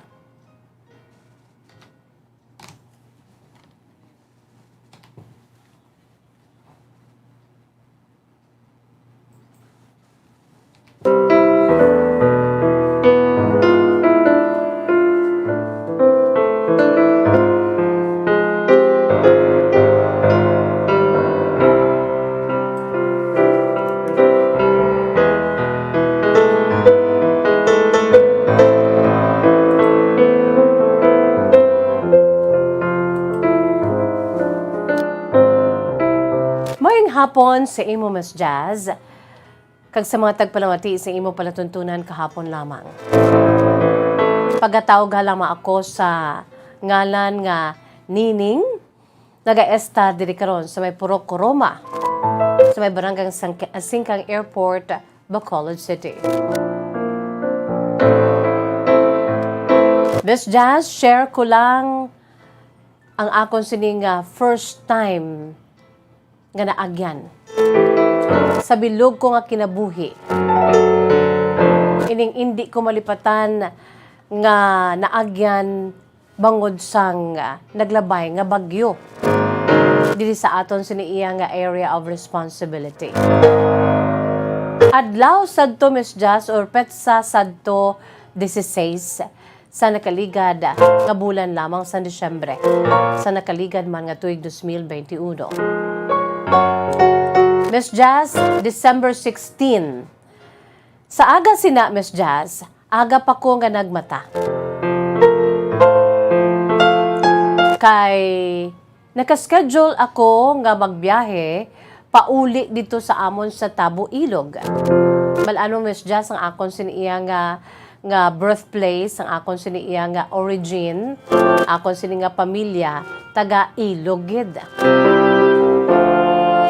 Hapon sa imo, Miss Jazz, kag sa mga tagpalamati sa imo palatuntunan kahapon lamang. Pagatawag halama ako sa ngalan nga Nining, naga-esta diri karon sa may Purok Coroma, sa may barangay Singkang Airport, Bacolod City. Miss Jazz, share ko lang ang akon sining first time nga naagyan sa bilog ko nga kinabuhi. Ining hindi ko malipatan nga naagyan bangod sang naglabay nga bagyo dili sa aton siniiya nga area of responsibility. Adlaw sadto, Miss Jazz, or petsa sadto 16 sa nakaligad nga bulan lamang sa Disyembre, sa nakaligad man nga tuig 2021. Miss Jazz, December 16. Sa aga sina, Miss Jazz, aga pa ko nga nagmata. Kay nakaschedule ako nga magbiyahe pauli dito sa amon sa Tabo, Ilog. Malano, Miss Jazz, ang akon siniya nga birthplace, ang akon siniya nga origin, akon siniya nga pamilya, taga Ilog gid.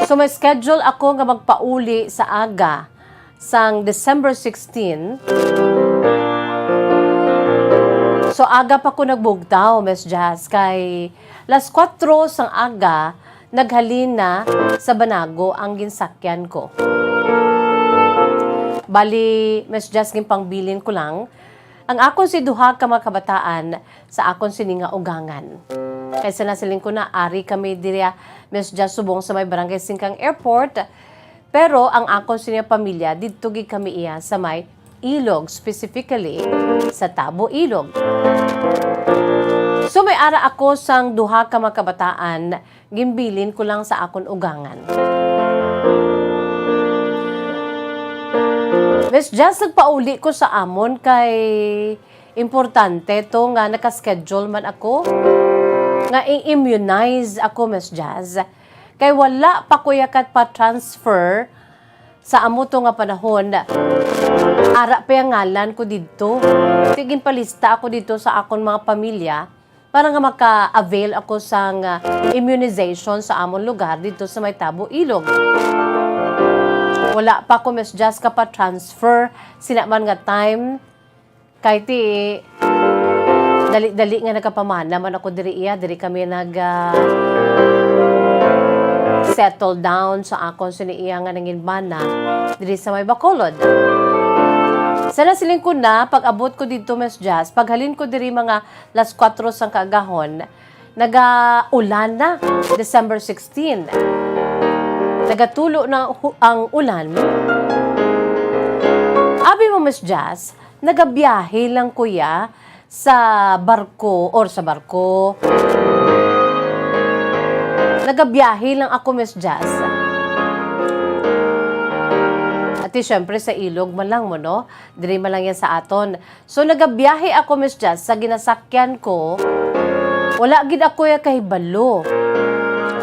So may schedule ako nga magpauli sa aga sang December 16. So aga pa ko nagbugtaw, Miss Jazz, kay las 4 sang aga naghalin na sa Banago ang ginsakyan ko. Bali, Miss Jazz, pangbilin ko lang ang akon si duha ka mga kabataan sa akon sininga ugangan. Kaysa nasiling ko na ari kami dirya, Miss Jazz, subong sa may barangay Singkang Airport. Pero ang akon sininga pamilya, dito gi kami iya sa may Ilog, specifically sa Tabo, Ilog. So may ara ako sang duha ka mga kabataan, gimbilin ko lang sa akon ugangan. Miss Jazz, nagpauli ko sa amon kay importante to nga nakaschedule man ako nga i-immunize ako, Miss Jazz. Kay wala pa ko yakat pa-transfer sa amo to nga panahon. Ara pa yung ngalan ko dito. Tigin palista ako dito sa akon mga pamilya para nga maka-avail ako sa immunization sa amon lugar dito sa may Tabo, Ilog. Wala pa ko, Miss Jazz, ka pa-transfer. Sinaman nga time kay ti dali-dali nga nagkapamana man ako diri iya, diri kami settle down sa akon siniiya nga nangin bana diri sa may Bacolod. Sana siling ko na, pag abot ko dito, Miss Jazz, paghalin ko diri mga las 4 sang kaagahon, naga-ulan na, December 16. Nagatulo na ang ulan. Abi mo, Miss Jazz, nagabiyahe lang kuya sa barko. Nagabiyahe lang ako, Miss Jazz. At syempre sa ilog man lang mo, no? Diri man lang yan sa aton. So nagabiyahe ako, Miss Jazz, sa ginasakyan ko. Wala gid ako ya kahibalo.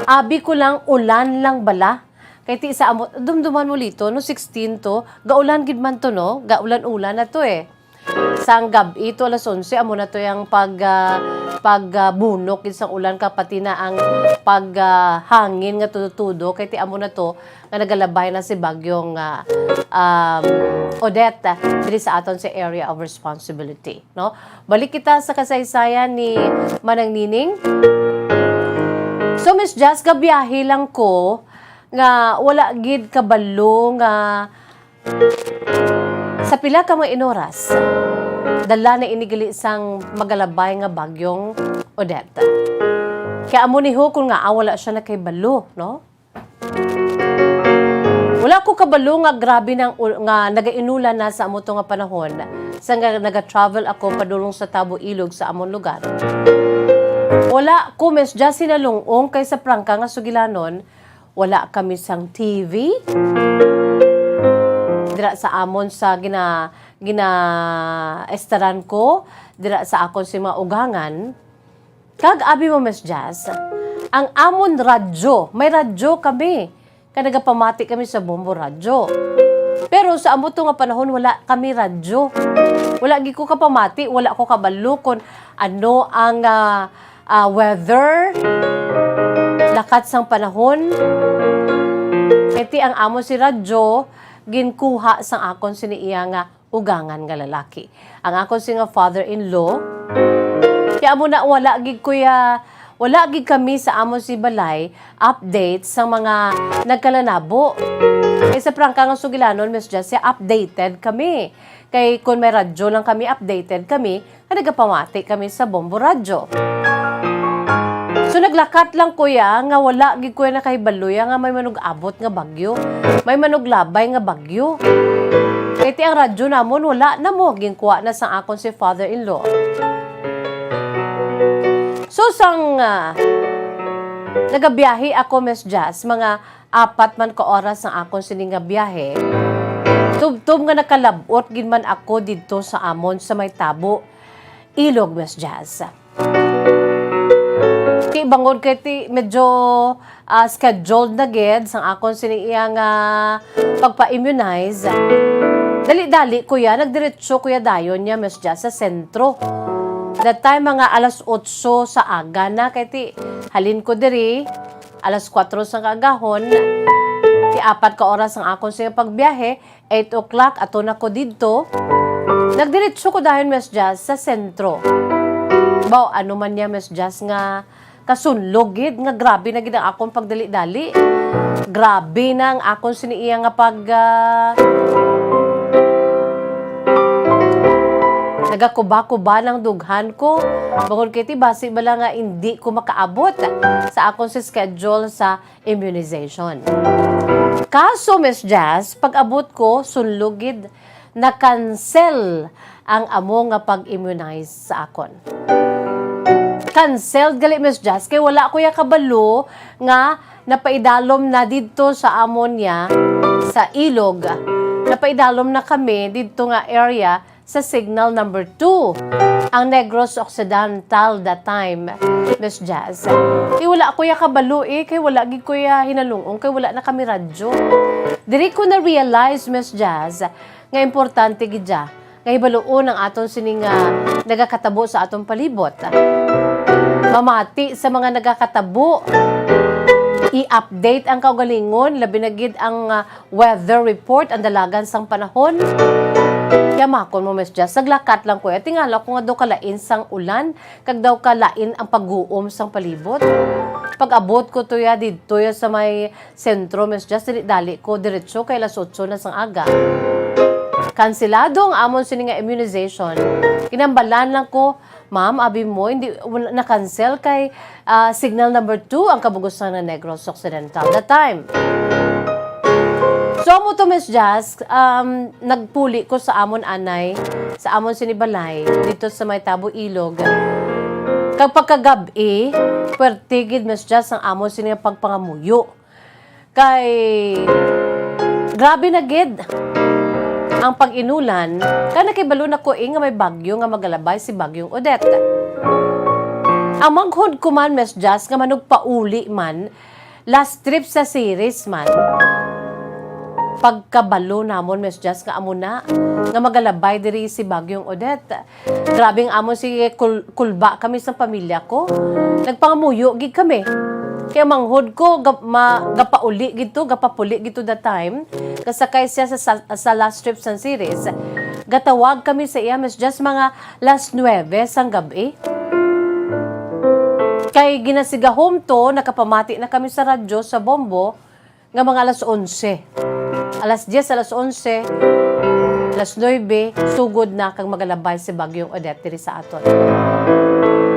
Abi ko lang ulan lang bala. Kay ti sa amo dumduman mo lito no 16 to, gaulan gid man to no, gaulan-ulan na to eh. Sang gabi ito alas 11 amo na to yang pagbunok gid sang ulan kapati na ang paghangin nga tudo kay ti amo na to nga nagalabay na si bagyong Odette diri sa aton sa area of responsibility, no? Balik kita sa kasaysayan ni Manang Nining. So Miss Jazz, gabiyahe lang ko nga wala gid kabalo nga sa pila ka mga inoras dala na inigali sang magalabay nga bagyong Odette. Kaya amo ni ho kung nga wala siya na kay balo, no? Wala ko kabalo nga grabe nang nga nagainulan na sa amo to nga panahon sa nga naga-travel ako padulong sa Tabo Ilog sa among lugar. Wala ko Miss Jazz sinalungong kay sa prangka nga sugilanon. Wala kami sang TV. Dira sa amon sa estaran ko, dira sa akon si mga ugangan. Kag abi mo Miss Jazz, ang amon radyo, may radyo kami. Kaya nagapamati kami sa Bombo radyo. Pero sa amo to nga panahon wala kami radyo. Wala gi ko kapamati, wala ko kabalo kon ano ang weather, lakat sang panahon. Iti ang amo si radyo, ginkuha sang akon siniiya nga ugangan nga lalaki. Ang akon si nga father-in-law, kaya amo na wala gid kami sa amo si balay update sa mga nagkalanabo. Sa prangka nga sugilanon, Miss Jazz, updated kami. Kay kung may radyo lang kami, updated kami, nagapamati kami sa Bombo radyo. So naglakat lang kuya nga wala gid kuya na kay baluya nga may manug-abot nga bagyo. May manuglabay nga bagyo. Kay ti ang radyo namon wala na mo ginkuha na sa akon si father-in-law. So sang nagabiyahe ako Miss Jazz, mga 4 man ka oras ang akon sini nga biyahe. Tub nga nakalabot gid man ako didto sa amon sa may Tabo Ilog Miss Jazz. Kay bangod kay ti medyo scheduled na gid sang akon siniiya nga pagpa-immunize. Dali-dali kuya, nagdiretso kuya dayon niya Miss Jazz sa sentro. That time mga alas 8 sa aga na kay ti halin ko diri alas 4 sa kaagahon. Ti 4 ka oras ang akon sa pagbiyahe, 8 o'clock ato na ko didto. Nagdiretso ko dayon Miss Jazz sa sentro. Baw ano man niya Miss Jazz nga kasunlog gid nga grabe na gid ang akon pagdali-dali. Grabe na ang akon siniiya nga nagakuba-kuba ng dughan ko. Bangod kay ti basi bala nga hindi ko makaabot sa akon si schedule sa immunization. Kaso Miss Jazz, pag abot ko sunlog gid na-cancel ang amo nga pag-immunize sa akon. Canceled gali Miss Jazz kay wala ko ya kabalo nga napaidalom na didto sa amon niya sa ilog. Napaidalom na kami didto nga area sa signal number 2 ang Negros Occidental that time Miss Jazz. Kay wala ko ya kabalo kay wala gid ko ya hinalungong kay wala na kami radyo. Diri ko na realize Miss Jazz nga importante gid nga hibaluon ang aton sining nagakatabo sa atong palibot. Mamati sa mga nagakatabo. I-update ang kaugalingon, labi na gid ang weather report, ang dalagan sang panahon. Kaya makon mo Miss Jazz, saglakat lang ko. Tingala ko nga daw kalain sang ulan, kag daw kalain ang pag-uom sang palibot. Pag abot ko to ya didto ya sa may sentro Miss Jazz, dali ko diretso kay las 8 na sang aga. Kansilado ang amon sini nga immunization. Kinambalan lang ko, ma'am, abi mo, hindi na-cancel kay signal number 2 ang kabugusan ng Negros Occidental. That time. So mo to, Miss Jazz, nagpuli ko sa amon anay, sa amon sinibalay, dito sa may Tabo Ilog. Kapag kagabi, pertigid, Miss Jazz, ang amon sini pagpangamuyo. Kay grabe na gid ang pag-inulan, kana kay balo na ko nga may bagyo nga magalabay si Bagyong Odette. Ang maghod ko man, Miss Jazz, nga manugpauli man, last trip sa series man, pagkabalo namon, Miss Jazz, nga amo na, nga magalabay diri si Bagyong Odette. Grabing amon si kulba kami sa pamilya ko. Nagpangamuyo gid kami. Kaya manghod ko, gapauli gito, gapapuli gito that time. Kasakay siya sa last trip sa series. Gatawag kami sa iya, Miss Jazz, mga last 9 sang gabi. Kay ginasiga home to, nakapamati na kami sa radyo, sa Bombo, nga mga alas 11. Alas 10, alas 11, alas 9, sugod na kang magalabay si Bagyong Odette diri sa aton.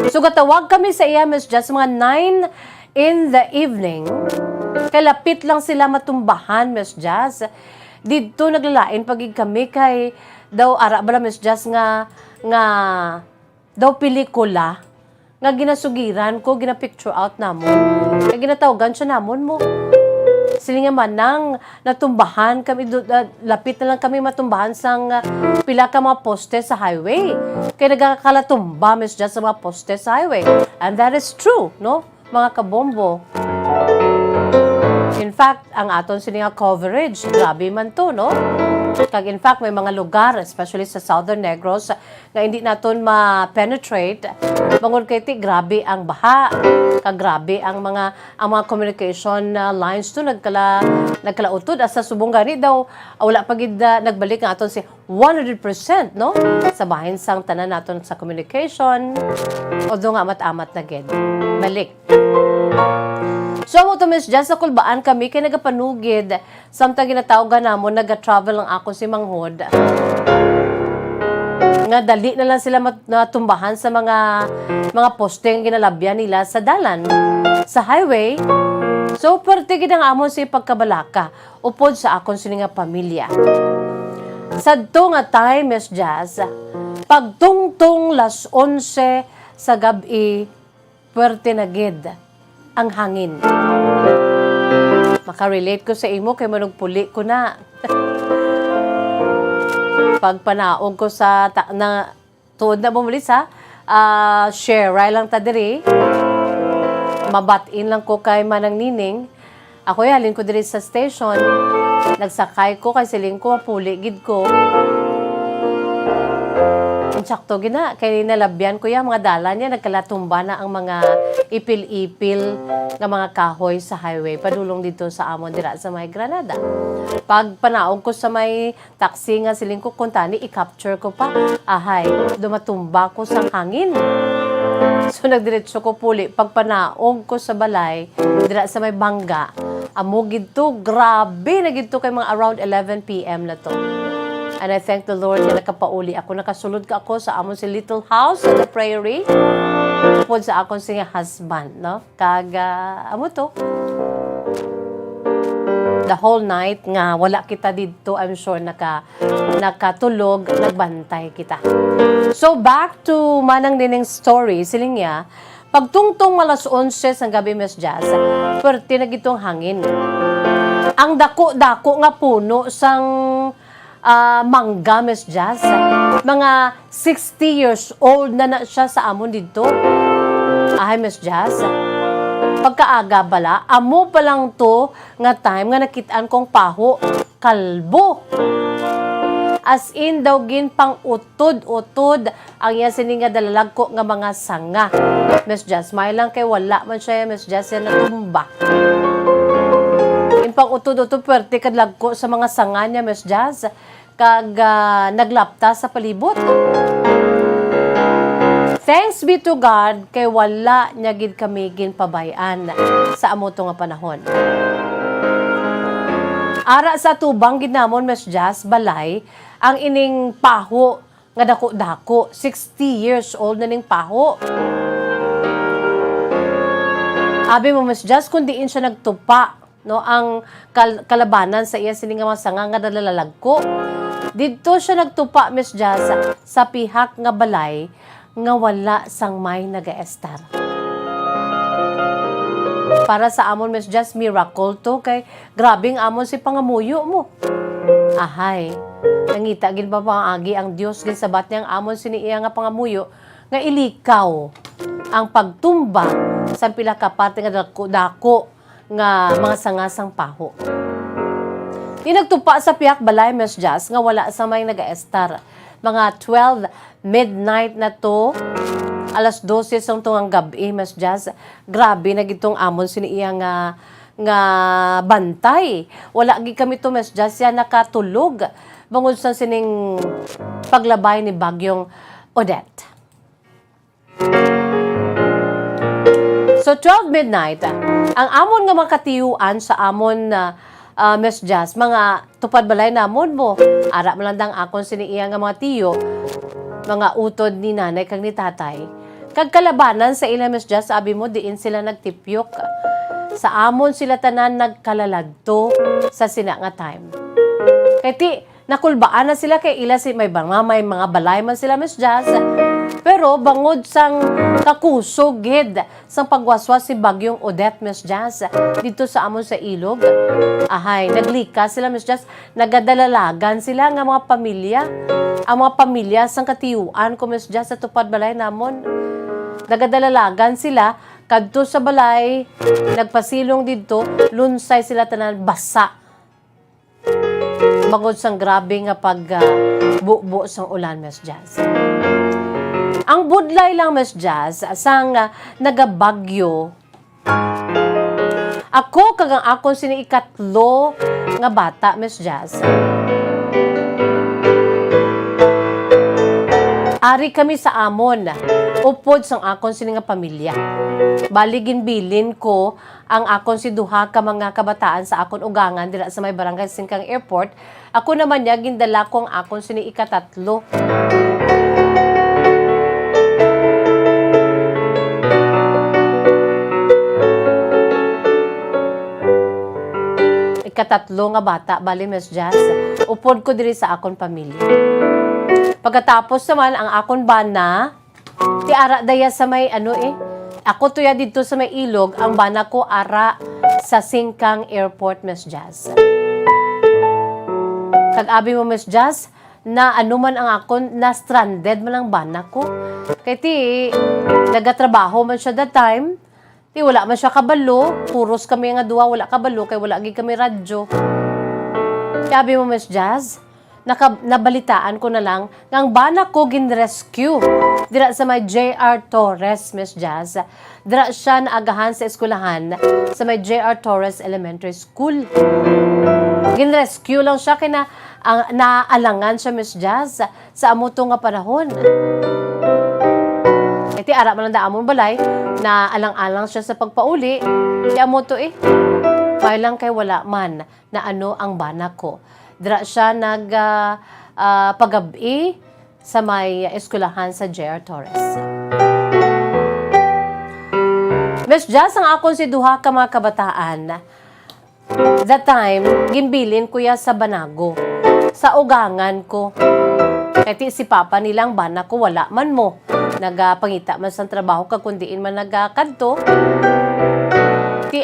So gatawag kami sa iya, Miss Jazz, mga 9 in the evening. Kalapit lang sila matumbahan, Miss Jazz. Dito naglalain pagig kami kay daw ara bala, Miss Jazz, nga daw pelikula nga ginasugiran ko, gina-picture out namon. Kaya ginatawagan siya namon mo. Sili nga manang natumbahan kami, lapit na lang kami matumbahan sang pila ka mga poste sa highway. Kaya nagkakalatumba, Miss Jazz, sa mga poste sa highway. And that is true, no? Mga kabombo. In fact, ang aton sininga coverage, grabe man to, no? Kag in fact, may mga lugar, especially sa Southern Negros, nga hindi naton ma-penetrate. Bangod kay ti, grabe ang baha. Kag grabe ang mga communication lines to, nagkalautod. Asa subong gani daw, wala pagid nagbalik ang aton si 100%, no? Sa bahin sang tanan naton sa communication. Although nga amat-amat na gid. Balik. So, mo to, Miss Jazz, sa kulbaan kami, kaya nagapanugid. Samtang ginatawagan namon, nag-travel lang ako si Manghod. Nga dali na lang sila natumbahan sa mga posteng ginalabyan nila sa dalan, sa highway. So, pertigid ang amon si pagkabalaka, upod sa akon sininga pamilya. Sadto nga time, Miss Jazz, pagtungtong las 11 sa gabi, puwerte na gid ang hangin. Makarelate ko sa imo kay manugpuli ko na. Pagpanaog ko sa tuod na bumulis ha, share lang ta diri. Mabat-in lang ko kay Manang Nining. Ako halin ko diri sa station. Nagsakay ko kay siling ko mapuli gid ko. Insakto gina, kay nalabyan ko mga dala niya, nagkalatumba na ang mga ipil-ipil ng mga kahoy sa highway, padulong dito sa amon dira sa may Granada. Pag panaog ko sa may taxi nga siling ko, kuntani, i-capture ko pa. Ahay, dumatumba ko sa hangin. So nagdiretso ko puli, pag panaog ko sa balay, dira sa may Bangga, amo gito, grabe na gito kay mga around 11 p.m. na to. And I thank the Lord na nakapauli ako. Nakasulod ka ako sa amon si Little House sa the Prairie. Upod sa akong siya husband, no? Amo to. The whole night nga, wala kita dito. I'm sure nakatulog, nagbantay kita. So, back to Manang Nining's story. Siling niya, pagtungtong alas 11 ng gabi, Miss Jazz, pwerte na gitong hangin. Ang dako-dako nga puno sang mangga, Miss Jazz. Mga 60 years old na siya sa amon dito. Ahay, Miss Jazz. Pagkaaga bala, amo pa lang to nga time nga nakitaan kong paho, kalbo. As in, daw gin pang utod-utod ang iya sininga dalalag ko nga mga sanga. Miss Jazz, may lang kay wala man siya, Miss Jazz, yan natumba. Pang utod-utod, pwerte kadlag ko sa mga sanga niya, Miss Jazz, kag naglapta sa palibot. Thanks be to God, kay wala niya gid kami ginpabayan sa amo to nga panahon. Ara sa tubang gid namon, Miss Jazz, balay, ang ining paho nga dako-dako. 60 years old na ning paho. Abi mo Miss Jazz, kung diin siya nagtupa, no, ang kalabanan sa iya sining nga mga sanga nga nalalalagko. Dito siya nagtupa, Miss Jazz, sa pihak nga balay nga wala sang may nagaestar. Para sa amon, Miss Jazz, miracle to, kay grabing amon si pangamuyo mo. Ahay, nangita gid ba pangagi ang Dios gid sabat niyang amon siniiya nga pangamuyo nga ilikaw ang pagtumba sa pila ka parte nga dako nga mga sangasang paho. Di nagtupa sa piyak balay, Miss Jazz, nga wala sa may nagaestar. Mga 12 midnight na to, alas 12 sang tungang gabi, Miss Jazz. Grabe na gitong amon siniiya nga bantay. Wala gi kami to, Miss Jazz, ya nakatulog bangod sa sining paglabay ni Bagyong Odette. So 12 midnight, ang amon nga makatiyuan sa amon na Miss Jazz, mga tupad balay namon mo. Ara malandang akon siniiya nga mga tiyo, mga utod ni nanay kag ni tatay. Kag kalabanan sa ila, Miss Jazz, sabi mo diin sila nagtipyok. Sa amon sila tanan nagkalalagto sa sina nga time. Kay ti nakulbaan na sila kay ila si may mga balay man sila, Miss Jazz. Pero bangod sang kakusog gid sang pagwaswas si Bagyong Odette, Miss Jazz, dito sa amon sa ilog. Ahay, naglika sila, Miss Jazz, nagadalalagan sila nga mga pamilya. Ang mga pamilya sang katiyuan ko, Miss Jazz, sa tupad balay namon. Nagadalalagan sila kadto sa balay, nagpasilong dito, lunsay sila tanan basa. Bangod sang grabe nga pagbubo sang ulan, Miss Jazz. Ang budlay lang, Miss Jazz, sang nagabagyo. Ako kagang akon sini ikatlo nga bata, Miss Jazz. Ari kami sa amon, upod sang akon sini nga pamilya. Baligin bilin ko ang akon si duha ka mga kabataan sa akon ugangan dira sa may barangay Singkang Airport. Ako naman niya gindala ko ang akon sini ikatatlo. Ikatatlo nga bata, bali, Miss Jazz, upod ko diri sa akon pamilya. Pagkatapos naman ang akon bana, ti ara daya sa may ako tuya dito sa may ilog, ang bana ko ara sa Singkang Airport, Miss Jazz. Kag-abi mo, Miss Jazz, na man ang akon, na stranded man ang bana ko. Kaya ti, nagatrabaho man siya that time, ti wala man siya kabalo, puros kami nga duwa, wala kabalo, kay wala gi kami radyo. Kaya mo, Miss Jazz, nabalitaan ko na lang ng bana ko gin-rescue dira sa may J.R. Torres, Miss Jazz. Dira siya naagahan sa eskwelahan sa may J.R. Torres Elementary School. Gin-rescue lang siya kaya naalangan siya, Miss Jazz, sa amuto nga panahon. Iti ara man ang daamon balay na alang-alang siya sa pagpauli. Di amuto may lang kay wala man na ang bana ko. Dira siya pagabi sa may eskwelahan sa J.R. Torres. Miss Jazz, ang akon si duha ka mga kabataan. That time, gimbilin ko ya sa Banago. Sa ugangan ko. Kaya si papa nilang bana ko, wala man mo. Nagapangita man sa trabaho, kakundiin man nagakadto.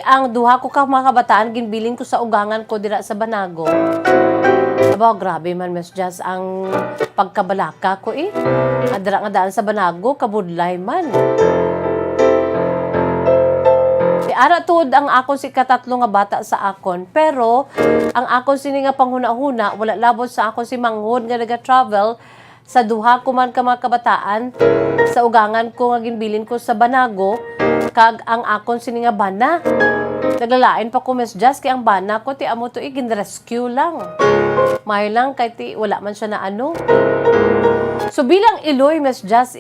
Ang duha ko ka mga kabataan, ginbilin ko sa ugangan ko dira sa Banago. Aba, grabe man, Miss Jazz, ang pagkabalaka ko Adra nga daan sa Banago, kabudlay man. Ara tuod ang akon si katatlo nga bata sa akon, pero ang akon sini nga panghuna-huna, wala labot sa akon si manghod nga naga-travel sa duha ko man ka mga kabataan, sa ugangan ko nga ginbilin ko sa Banago, kag ang akon sini nga bana. Naglalain pa ko, Miss Jazz, kay ang bana ko, ti amo to gin-rescue lang. May lang, kay ti wala man siya na So bilang iloy, Miss Jazz,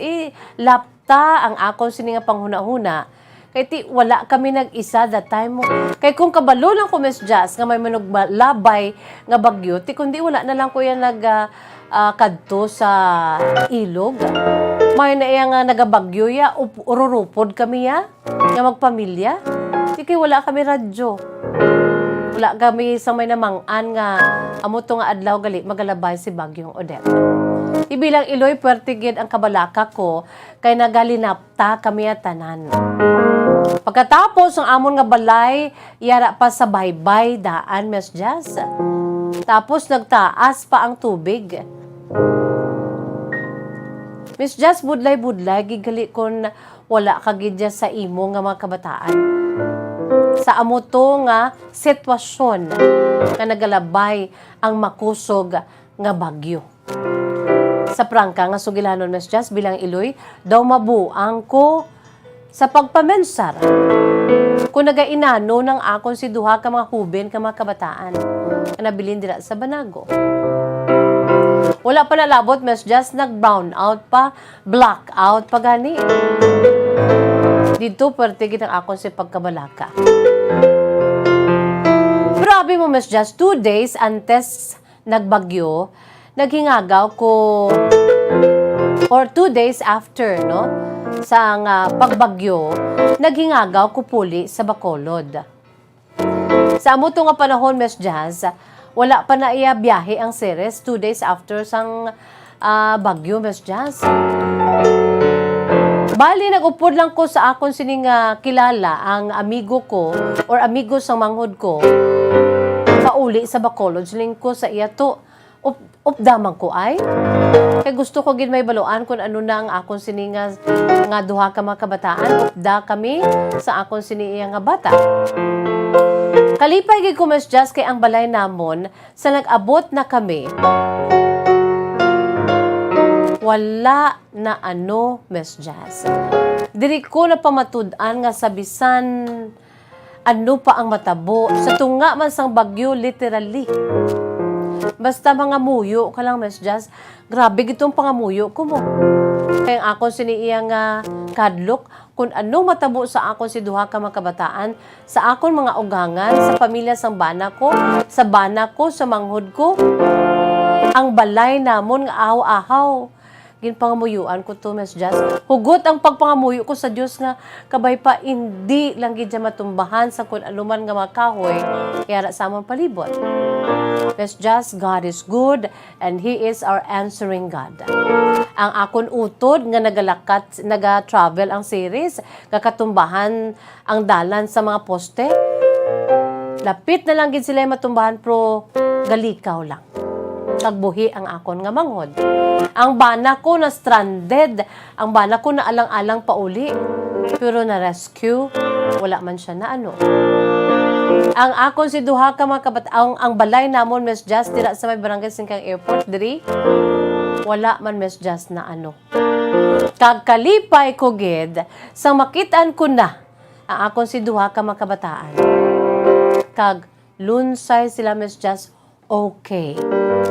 lapta ang akon sini nga panghuna-huna. Kay ti wala kami nag-isa that time mo. Kay kung kabalo lang ko, Miss Jazz, nga may manuglabay nga bagyo, ti kundi wala na lang ko yan kadto sa ilog. May na iya nga nagabagyo ya, ururupod kami ya, nga magpamilya. Di kay wala kami radyo. Wala kami sa may namang-an nga amo to nga adlaw gali magalabay si Bagyong Odette. Ibilang Iloy pertigid ang kabalaka ko kay nagalinapta kami tanan. Pagkatapos ang amon nga balay, yara pa sa baybay daan Miss Jazz. Tapos nagtaas pa ang tubig. Miss Jazz, budlay-budlay, gigali kon wala kagidya sa imo nga mga kabataan. Sa amo to nga sitwasyon nga nagalabay ang makusog nga bagyo. Sa prangka nga sugilanon Miss Jazz bilang Iloy, daw mabuang ko sa pagpamensar. Kung nagainano ng akon si duha ka mga huben ka mga kabataan nga nabilin dira sa Banago. Wala pa nalabot, Miss Jazz, nag-brown out pa, black out pa gani. Dito, pertigit ang akon si pagkabalaka. Grabe mo, Miss Jazz, 2 days antes nagbagyo, naghingagaw ko, or 2 days after, no? Sa pagbagyo, naghingagaw ko puli sa Bacolod. Sa amo to nga panahon, Miss Jazz, wala pa na iya biyahe ang series 2 days after sang bagyo, Miss Jazz. Bali, nag-upod lang ko sa akon sining kilala ang amigo ko or amigo sa manghod ko pauli sa Bacolod. Siling ko sa iya to, updaman ko ay. Kaya gusto ko gid may baluan kung ano na ang akon sining nga duha ka mga kabataan. Upda kami sa akon sining iya nga bata. Kalipay gid ko, Miss Jazz, kay ang balay namon sa nag-abot na kami. Wala na Miss Jazz. Diri ko na pamatud-an nga sabisan ano pa ang matabo. Sa tunga man sang bagyo, literally. Basta mga muyo ka lang, Miss Jazz. Grabe gitong pangamuyo ko mo. Kaya akon siniiya nga kadlok kung ano matabo sa akon si duha ka mga kabataan, sa akon mga ugangan, sa pamilya sang bana ko, sa bana ko, sa manghod ko. Ang balay namon nga ahaw-ahaw. Ginpangamuyuan ko to, Miss Jazz. Hugot ang pagpangamuyo ko sa Diyos nga kabay pa hindi lang gid matumbahan sa kung anuman nga mga kahoy kaya sa among palibot. Miss Jazz, God is good and He is our answering God. Ang akon utod nga naga-travel ang series, kakatumbahan ang dalan sa mga poste. Lapit na lang gid sila matumbahan pero galikaw lang. Tagbuhi ang akon nga manghod. Ang bana ko na stranded, ang bana ko na alang-alang pauli, pero na-rescue, wala man siya na ano. Ang akon si duha ka mga kabataan, ang balay namon, Miss Jazz, tira sa may barangay Singkang Airport, diri, wala man, Miss Jazz, na ano. Kagkalipay ko gid, sang makitaan ko na, ang akon si duha ka mga kabataan. Kag lunsay sila, Miss Jazz, okay.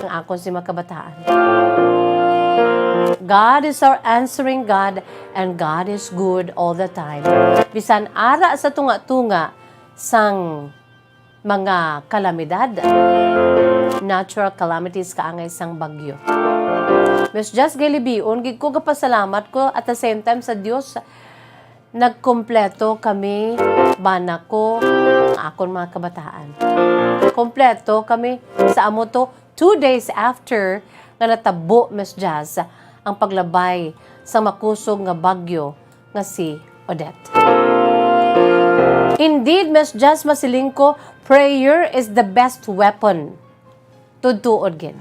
Ang akon si mga kabataan. God is our answering God and God is good all the time. Bisan ara sa tunga-tunga sang mga kalamidad, natural calamities kaangay sang bagyo. Miss Jazz, gilibion, gid ko kapasalamat ko at the same time sa Dios nagkumpleto kami, bana ko, ang akon mga kabataan. Kompleto kami sa amo to 2 days after nga natabo, Miss Jazz, ang paglabay sa makusog nga bagyo nga si Odette. Indeed, Miss Jazz, masiling ko, prayer is the best weapon. Tudtuod gid.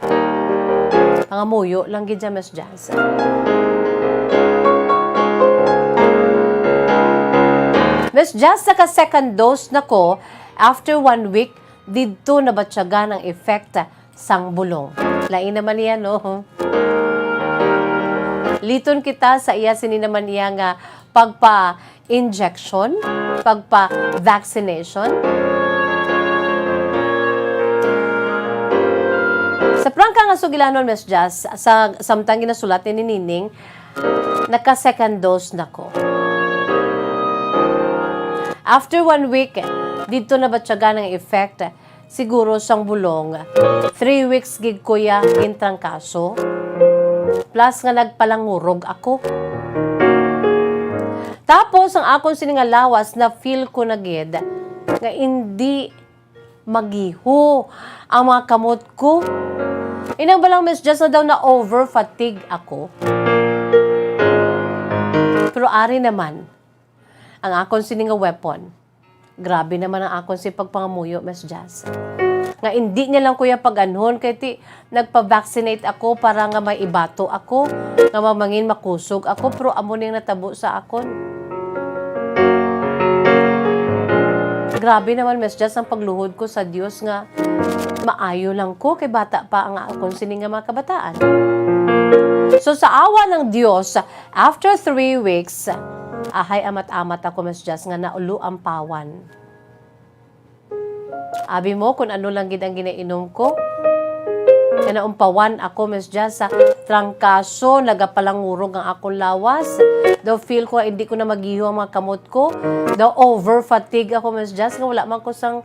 Pangamuyo lang gid siya, Miss Jazz. Miss Jazz, saka second dose na ko, after 1 week, dito nabatyagan ang effect sang bulong. Lain naman niya, no? Liton kita sa iya sini naman iya nga pagpa-injection, pagpa-vaccination. Sa prangka nga sugilanon, Miss Jazz, sa samtang ginasulat ni Nining, naka-second dose na ko. After 1 week, dito na batyagan ang effect siguro sang bulong 3 weeks gig kuya intrangkaso plus nga nagpalangurog ako. Tapos ang akong sininga lawas na feel ko na gid nga hindi magiho ang mga kamot ko. Inang balang Miss Jess na daw na over fatigue ako. Pero ari naman ang akong sininga weapon. Grabe naman ang akong si pagpangamuyo, Miss Jess. Nga hindi niya lang kuya pag-anhon, kaya ti nagpa-vaccinate ako para nga may ibato ako, nga mamangin makusog ako, pero amo niyang natabo sa akon. Grabe naman, Miss Jess, ang pagluhod ko sa Diyos nga maayo lang ko, kay bata pa ang akong sininga mga kabataan. So sa awa ng Diyos, after 3 weeks, ahay amat-amat ako, Miss Jess, nga naulo ang pawan. Abi mo kung ano lang gid ang ginainom ko. Kaya naumpawan ako, Miss Jess, sa trangkaso, nagapalangurog ang akong lawas. Daw feel ko hindi ko na magiho ang mga kamot ko. Daw over fatigue ako, Miss Jess, nga wala man ko sang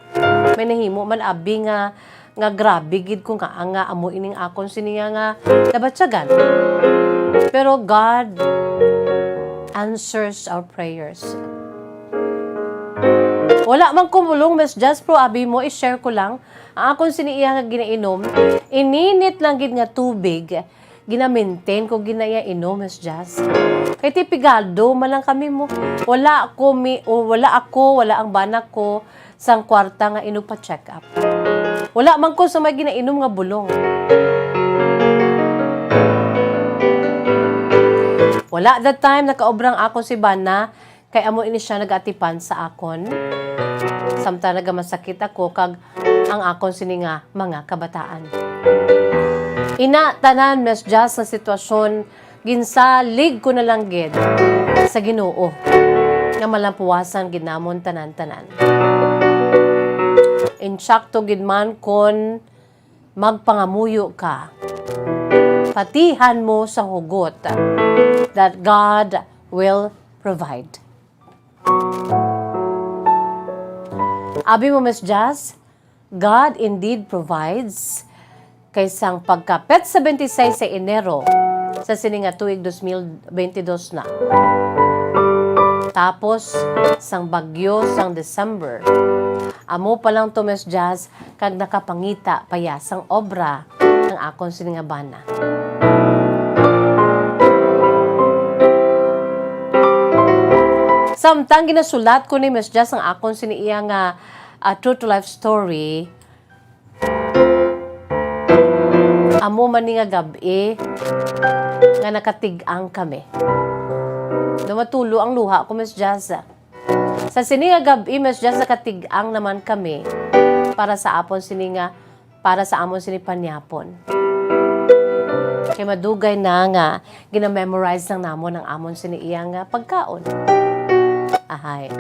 may nahimo man abi nga grabe gid ko nga amo ining akong siniya nga nabatsagan. Pero God answers our prayers. Wala man kumulong, Miss Jess, pro abi mo, i-share ko lang. Ang akong siniiya nga ginainom, ininit lang gid nga tubig, gina-maintain ko ginaya inom, Miss Jess. Kay tipigado man lang kami mo. Wala wala ang banak ko sang kwarta nga ino pa check up. Wala man ko sa may ginainom nga bulong. Wala that time nakaobrang ako si Bana kay amo ini siya nagatipan sa akon. Samtang nagamasakit ako kag ang akon sininga mga kabataan. Ina tanan Miss Jess sa sitwasyon ginsalig ko na lang gid sa Ginoo nga malampuwasan gid namon tanan-tanan. Insakto gid man kon magpangamuyo ka. Patihan mo sa hugot that God will provide. Abi mo, Miss Jess, God indeed provides kaysang pagkapet sa 26 sa Enero sa sininga tuig 2022 na. Tapos, sang bagyo, sang December, amo pa lang to, Miss Jess, kag nakapangita payasang obra ng akong sininga bana. Samtang ginasulat ko ni Miss Jess ang akong siniiya nga true to life story, amo man ni nga gabi nga nakatigang kami. Dumatulo ang luha ko, Miss Jess. Sa sininga gabi, Miss Jess, nakatigang naman kami para sa amon sinipanyapon. Kaya madugay na nga gina-memorize lang namon ang amon siniiya nga pagkaon. Ahay.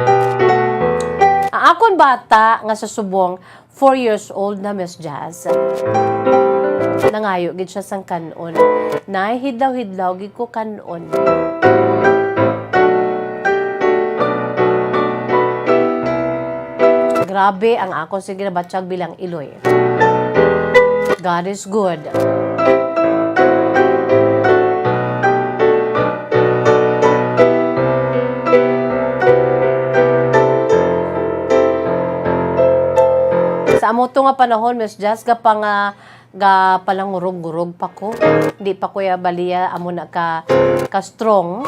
Ang akon bata nga sa subong 4 years old na, Miss Jess. Nangayo gid siya sang kanon. Hidlaw-hidlaw gid ko kanon. Grabe ang ako sige nabatsyag bilang iloy. God is good. Sa amo to nga panahon, Miss Jess, ga palangurog-gurog pa ko. Hindi pa kuya baliya amo na ka strong.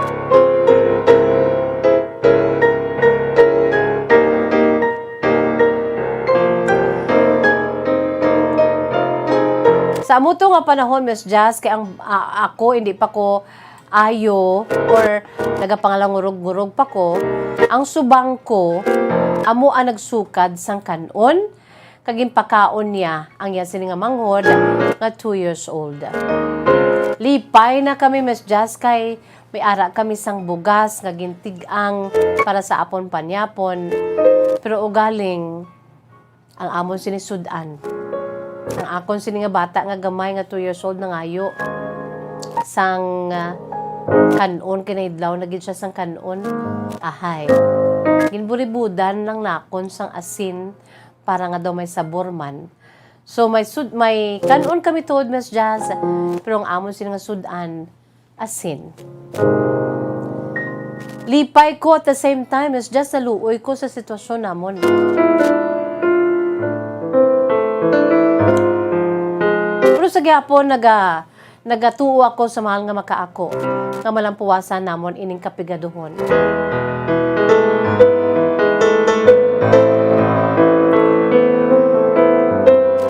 Sa amo to nga panahon, Miss Jess, kay ako hindi pa ko ayo or nagapangalangurog-gurog pa ko, ang subang ko amo ang nagsukad sang kanon. Kaging pakaon niya ang yasin nga manghod nga 2 years old. Lipay na kami, Miss Jess, kay may ara kami sang bugas nga gintigang para sa apon panyapon. Pero ugaling ang amon sinisudan. Ang akon sini nga bata nga gamay nga 2 years old na ngayo. Sang kanon kinahidlaw na gid siya sang kanon. Ahay. Ginburibudan lang nakon sang asin para nga daw may sabor man. So may kanon kami tuod Miss Jazz, pero ang amon sila nga sudan asin. Lipay ko at the same time Miss Jazz, naluoy ko sa sitwasyon namon. Pero sa gyapon nagatuo ako sa mahal nga makaako nga malampuwasan namon ining kapigaduhon.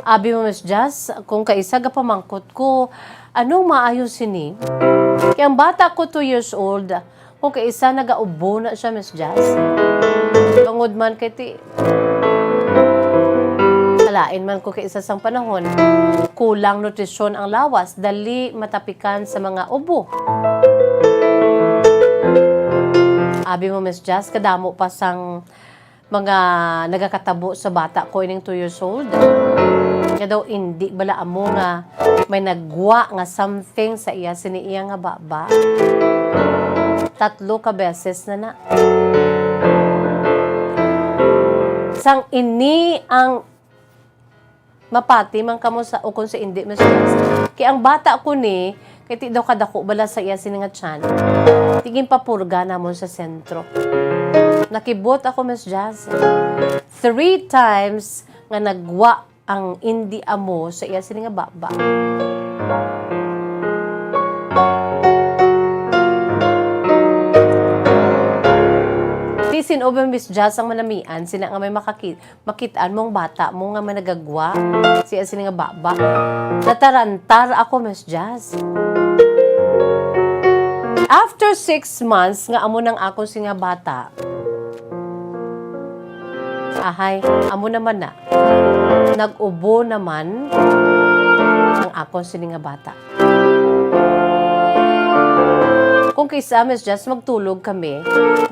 Abi mo Miss Jazz, kung kaisa ga pamangkot ko, anong maayos sini? Kaya ang bata ko 2 years old, kung kaisa nagaubo na siya Miss Jazz. Tungod man kay ti alain man ko kaisa sang panahon, kulang nutrisyon ang lawas, dali matapikan sa mga ubo. Abi mo Miss Jazz, kadamo pa sang mga nagakatabo sa bata ko ining 2 years old. Nga daw hindi bala amo nga may nagwa nga something sa iya siniiya nga baba. 3 ka beses na. Sang ini ang mapati man kamo sa ukon sa hindi Miss Jazz. Kaya ang bata ko ni kay ti daw kadako bala sa iya sini nga tiyan. Tigin papurga namon sa sentro. Nakibot ako Miss Jazz. 3 times nga nagwa ang hindi amo sa iya sini nga baba. Tisin over Miss Jazz ang manamian, sina nga may makitaan mong bata mo nga managagwa sa iya sini nga baba. Natarantar ako Miss Jazz. After 6 months nga amo nang ako si nga bata, ahay, amo naman na. Nag-ubo naman ang akong sini nga bata. Kung kaysa Miss Jazz magtulog kami,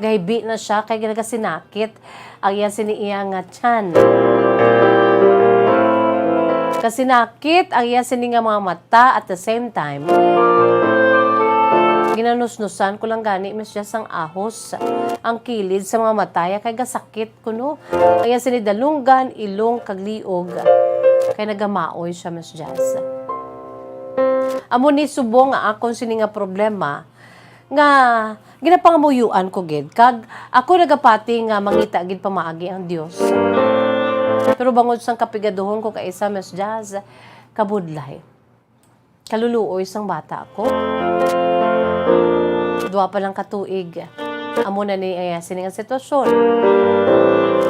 gaybi na siya kay nagasinakit ang iya siniiya nga tiyan. Kasinakit ang iya sini nga mga mata at the same time. Ginanusnusan ko lang gani Miss Jazz ang ahos, ang kilid sa mga mataya kay gasakit ko no. Kaya sinidalunggan, ilong, kagliog. Kay nagamaoy siya Miss Jazz. Amo ni subong nga akong sini nga problema nga ginapangamuyuan ko gid kag ako nagapati nga mangita gid pamaagi ang Dios. Pero bangod sang kapigaduhon ko kaisa Miss Jazz, kabudlay. Kaluluoy sang bata ko. 2 pa lang katuig. Amo na ni sini nga sitwasyon.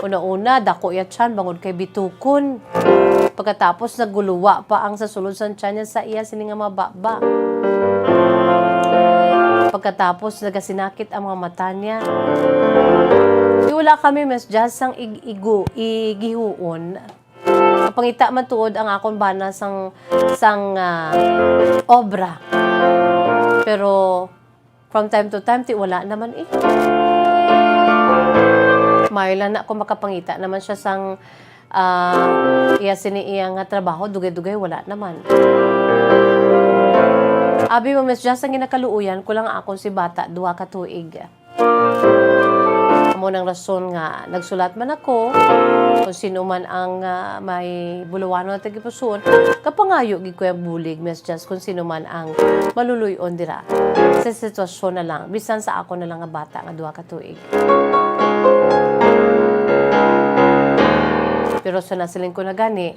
Una-una, dako ya tiyan bangod kay bitukon. Pagkatapos naguluwa pa ang sa sulod sang tiyan niya sa iya sini nga mababa. Pagkatapos nagasinakit ang mga mata niya. Wala kami Miss Jazz sang igihuon. Pangita man tuod ang akon bana sang obra. Pero from time to time, wala naman eh. Mayroon na ako makapangita naman siya sang iya siniiya nga trabaho, dugay-dugay, wala naman. Abi mo, Miss Jazz, ang ginakaluuyan ko lang ako si bata, 2 katuig. Amo nang rason nga, nagsulat man ako, kung sino man ang may buluwano na tagipusoon, kapangayo gid ko yung bulig, Miss Jazz, kung sino man ang maluluyon dira. Sa sitwasyon na lang, bisan sa ako na lang nga bata, nga 2 katuig. Pero sa nasiling ko na gani,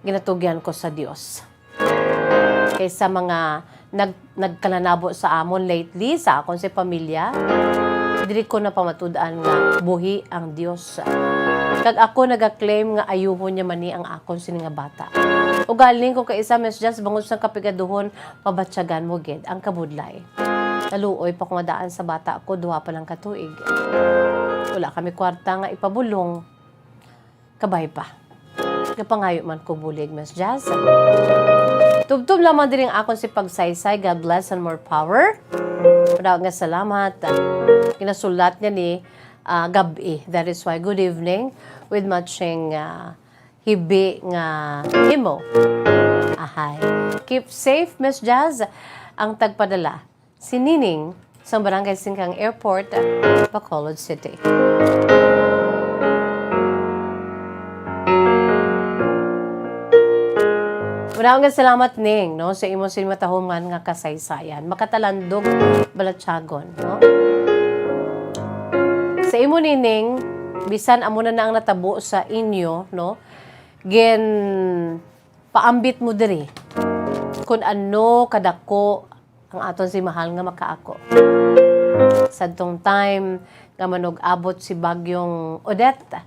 ginatugyan ko sa Dios. Kaysa mga nagkalanabo sa amon lately, sa akon si pamilya, dili ko na pamatud-an nga buhi ang Dios. Kag ako nagaklaim nga ayuhon niya mani ang akon sini nga bata. O galing ko kay isa Miss Jazz bangod sa kapigaduhon, pabatyagan mo gid ang kabudlay. Naluoy pa ko nga daan sa bata ko, 2 pa lang katuig. Wala kami kwarta nga ipabulong. Kabay pa. Kapangayo man ko bulig Miss Jazz. Tubtub lamang din ang akon si pagsaysay. God bless and more power. Padawag nga salamat. Kinasulat niya ni gabi. That is why good evening with matching hibi nga imo. Ahay. Keep safe, Miss Jazz. Ang tagpadala, si Nining sa Barangay Singkang Airport, Bacolod City. Una nga salamat ning no sa imong sinmatahongan nga kasaysayan. Makatalandog balatyagon, no? Sa imo nining bisan amo na ang natabo sa inyo, no? Gen paambit mo diri kung ano kadako ang aton si mahal nga makaako. Sadtong time nga manog-abot si bagyong Odette.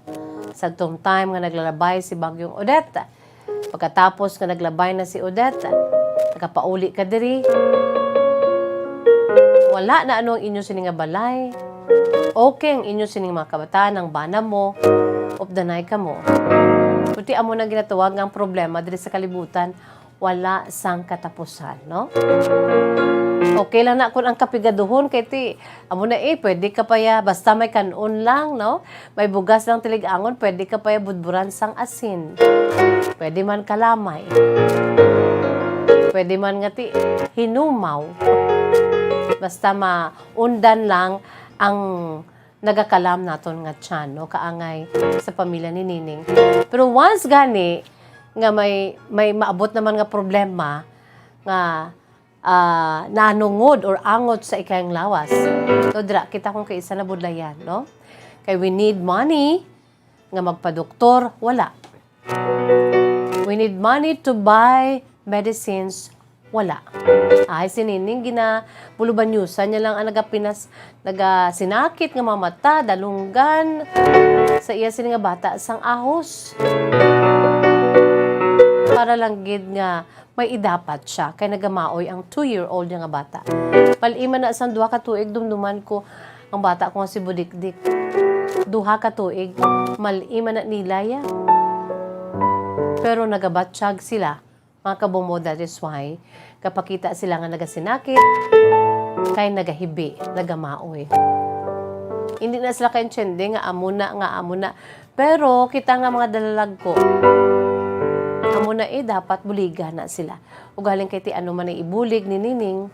Sadtong time nga naglalabay si bagyong Odette. Pagkatapos nga naglabay na si Odette, nakapauli ka diri. Wala na ano ang inyo sining nga balay. Okay ang inyo sining mga kabataan, ang bana mo, updanay ka mo. Kuti amo na ginatawag nga ang problema diri sa kalibutan, wala sang katapusan, no? Okay lang na kung ang kapigaduhon kay ti amo na pwede ka pa ya basta may kanon lang, no? May bugas lang tilig-angon, pwede ka pa ya budburan sang asin. Pwede man kalamay. Pwede man nga ti hinumaw. Basta maundan lang ang nagakalam naton nga tiyan, no? Kaangay sa pamilya ni Nining. Pero once gani nga may maabot naman nga problema nga nanungod or angot sa ikayang lawas. So, dra, kita kung kaisa na budlayan, no? Kay we need money nga magpa-doktor, wala. We need money to buy medicines, wala. Ay, sinining ginabulubanyusan niya lang ang nagasinakit nga mamata, dalunggan, sa iya sining nga bata, sang ahos. Para lang gid nga may idapat siya kay nagamaoy ang 2-year-old nga bata. Palima na sang 2 ka tuig dumduman ko ang bata ko nga si Budikdik. 2 ka tuig malima na nilaya. Pero nagabatsyag sila mga kabombo, that is why kapakita sila nga nagasinakit kay nagahibi, nagamaoy. Hindi na sila kaintsende nga amuna. Pero kita nga mga dalalag ko amo na dapat buliga na sila. Ugaling kay ti ano man ay ibulig ni Nining,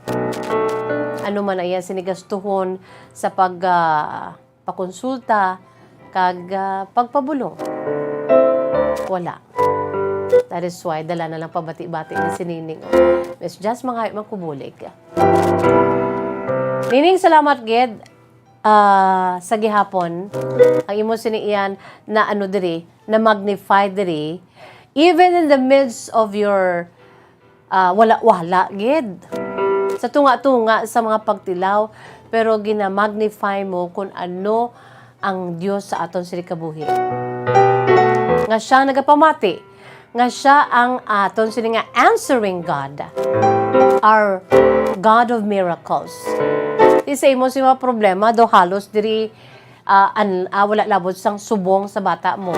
ano man ay sinigastuhon sa pakonsulta kag pagpabulong. Wala. That is why dala na lang pabati-bati ni si Nining. Miss Just mga magkubulig. Nining, salamat gid sa gihapon ang imo siniiyan na ano diri, na magnify diri. Even in the midst of your wala-wala, gid. Sa tunga-tunga sa mga pagtilaw, pero ginamagnify mo kung ano ang Diyos sa aton sirikabuhi. Nga siya nagapamati. Nga siya ang aton sini nga answering God. Our God of miracles. Isa mo si mga problema, do halos diri wala labot sang subong sa bata mo.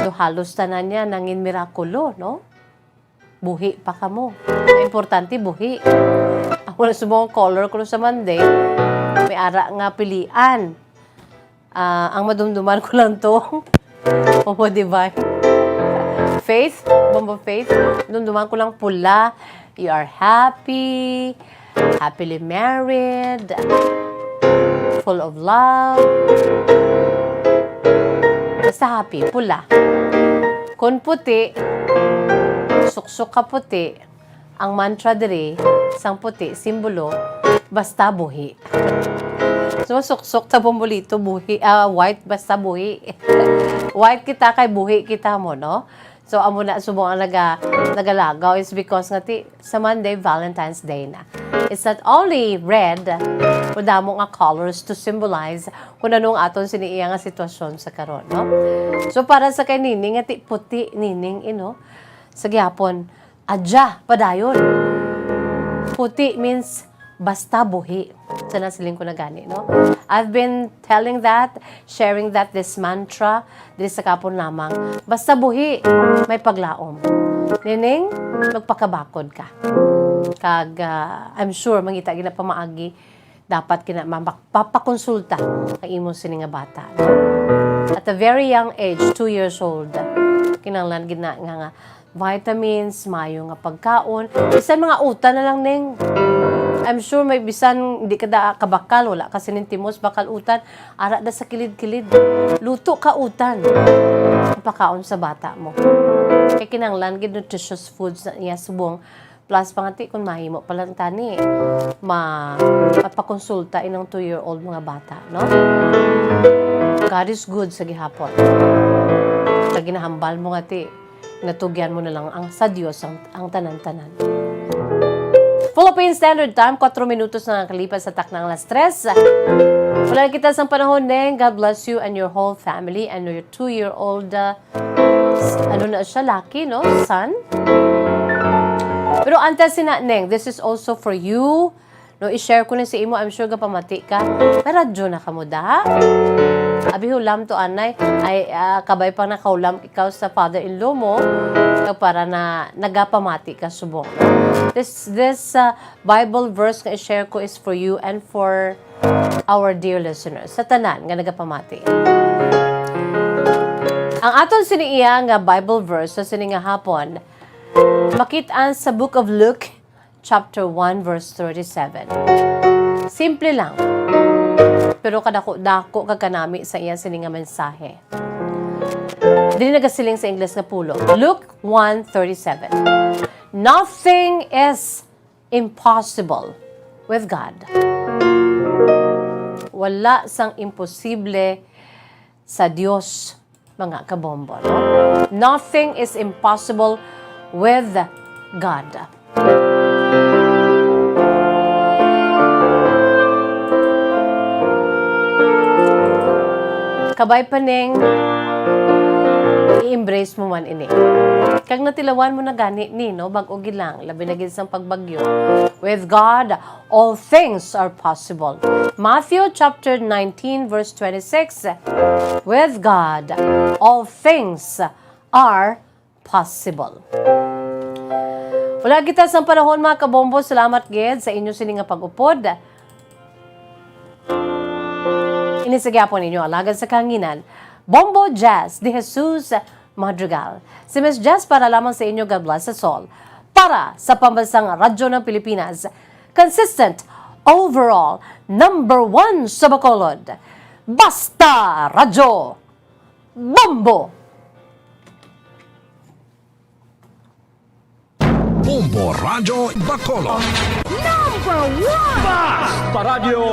Halos tanan niya nangin mirakulo, no? Buhi pa ka mo. Importante, buhi. Ako na sumong color ko sa Monday, may ara nga pilian. Ang madumduman ko lang to, Bombo Divine. Faith, Bombo Faith. Dumduman ko lang pula. You are happy, happily married, full of love. Basta happy, pula. Kung puti, suksok ka puti, ang mantra diri, sang puti, simbolo, basta buhi. So, suksok ta bombolito, buhi, white, basta buhi. White kita kay buhi kita mo, no? So, amo na subong ang nagalagaw is because nga sa Monday, Valentine's Day na. It's not only red, kuda mo nga colors to symbolize kung anong aton siniiya nga sitwasyon sa karon, no? So, para sa kay Nining, nga puti Nining, sa gihapon, adya, padayon. Puti means basta buhi. Sa nasiling ko na gani, no? I've been telling that, sharing that, this mantra, dito sa kapon lamang. Basta buhi, may paglaom. Nining, magpakabakod ka. Kag, I'm sure, mangita gina pamaagi, dapat kina mapapakonsulta ang imong sining nga bata. No? At a very young age, 2 years old, kinanglan gina nga vitamins, mayo nga pagkaon, isa mga uta na lang ning I'm sure may bisan hindi ka da kabakal, wala kasi nintimos bakal utan, ara da sa kilid-kilid. Luto ka utan. Pakaon sa bata mo. Kaya kinanglan gid nutritious foods na iya subong. Plus pangati kung mahimo palang tani, mapakonsulta inang 2-year-old mga bata, no? God is good sa gihapon. Sa ginahambal mo nga ti, natugyan mo na lang ang sa Diyos ang tanan-tanan. Philippine Standard Time, 4 minutos na nakalipas sa taknang alas 3. Wala na kita sa panahon din. God bless you and your whole family and your 2-year-old, ano na siya, lucky, no? Son. Pero antes sinaneng, this is also for you. No, i-share ko na si imo, I'm sure ka pamati ka. Pero radyo na ka mo da. Abi hulam to anay, ay kabay pang nakaulam ikaw sa father-in-law mo para na nagapamati ka subong. This Bible verse na i-share ko is for you and for our dear listeners. Sa tanan nga nagapamati. Ang aton siniiya nga Bible verse sa sininga hapon, makitaan sa Book of Luke, chapter 1, verse 37. Simple lang. Pero kadako-dako kakanami sa iya sininga mensahe. Dili nagasiling sa English nga pulo. Luke 1:37. Nothing is impossible with God. Wala sang imposible sa Dios, mga kabombo. No? Nothing is impossible with God. Kabay pa ning i-embrace mo man ini. Kag natilawan mo na gani ni, no? Bag-o gilang, labi na gid sang pagbagyo. With God, all things are possible. Matthew chapter 19 verse 26. With God, all things are possible. Wala kita sa panahon mga kabombo. Salamat gid sa inyo sining nga pag-upod. Inisagapon ninyo alagad sa kanginan, Bombo Jazz de Jesus Madrigal. Si Miss Jazz para lamang sa inyo, God bless us all. Para sa pambansang radyo ng Pilipinas, consistent, overall, #1 sa Bacolod. Basta Radyo Bombo! Bombo Radio Bacolod. Basta Radio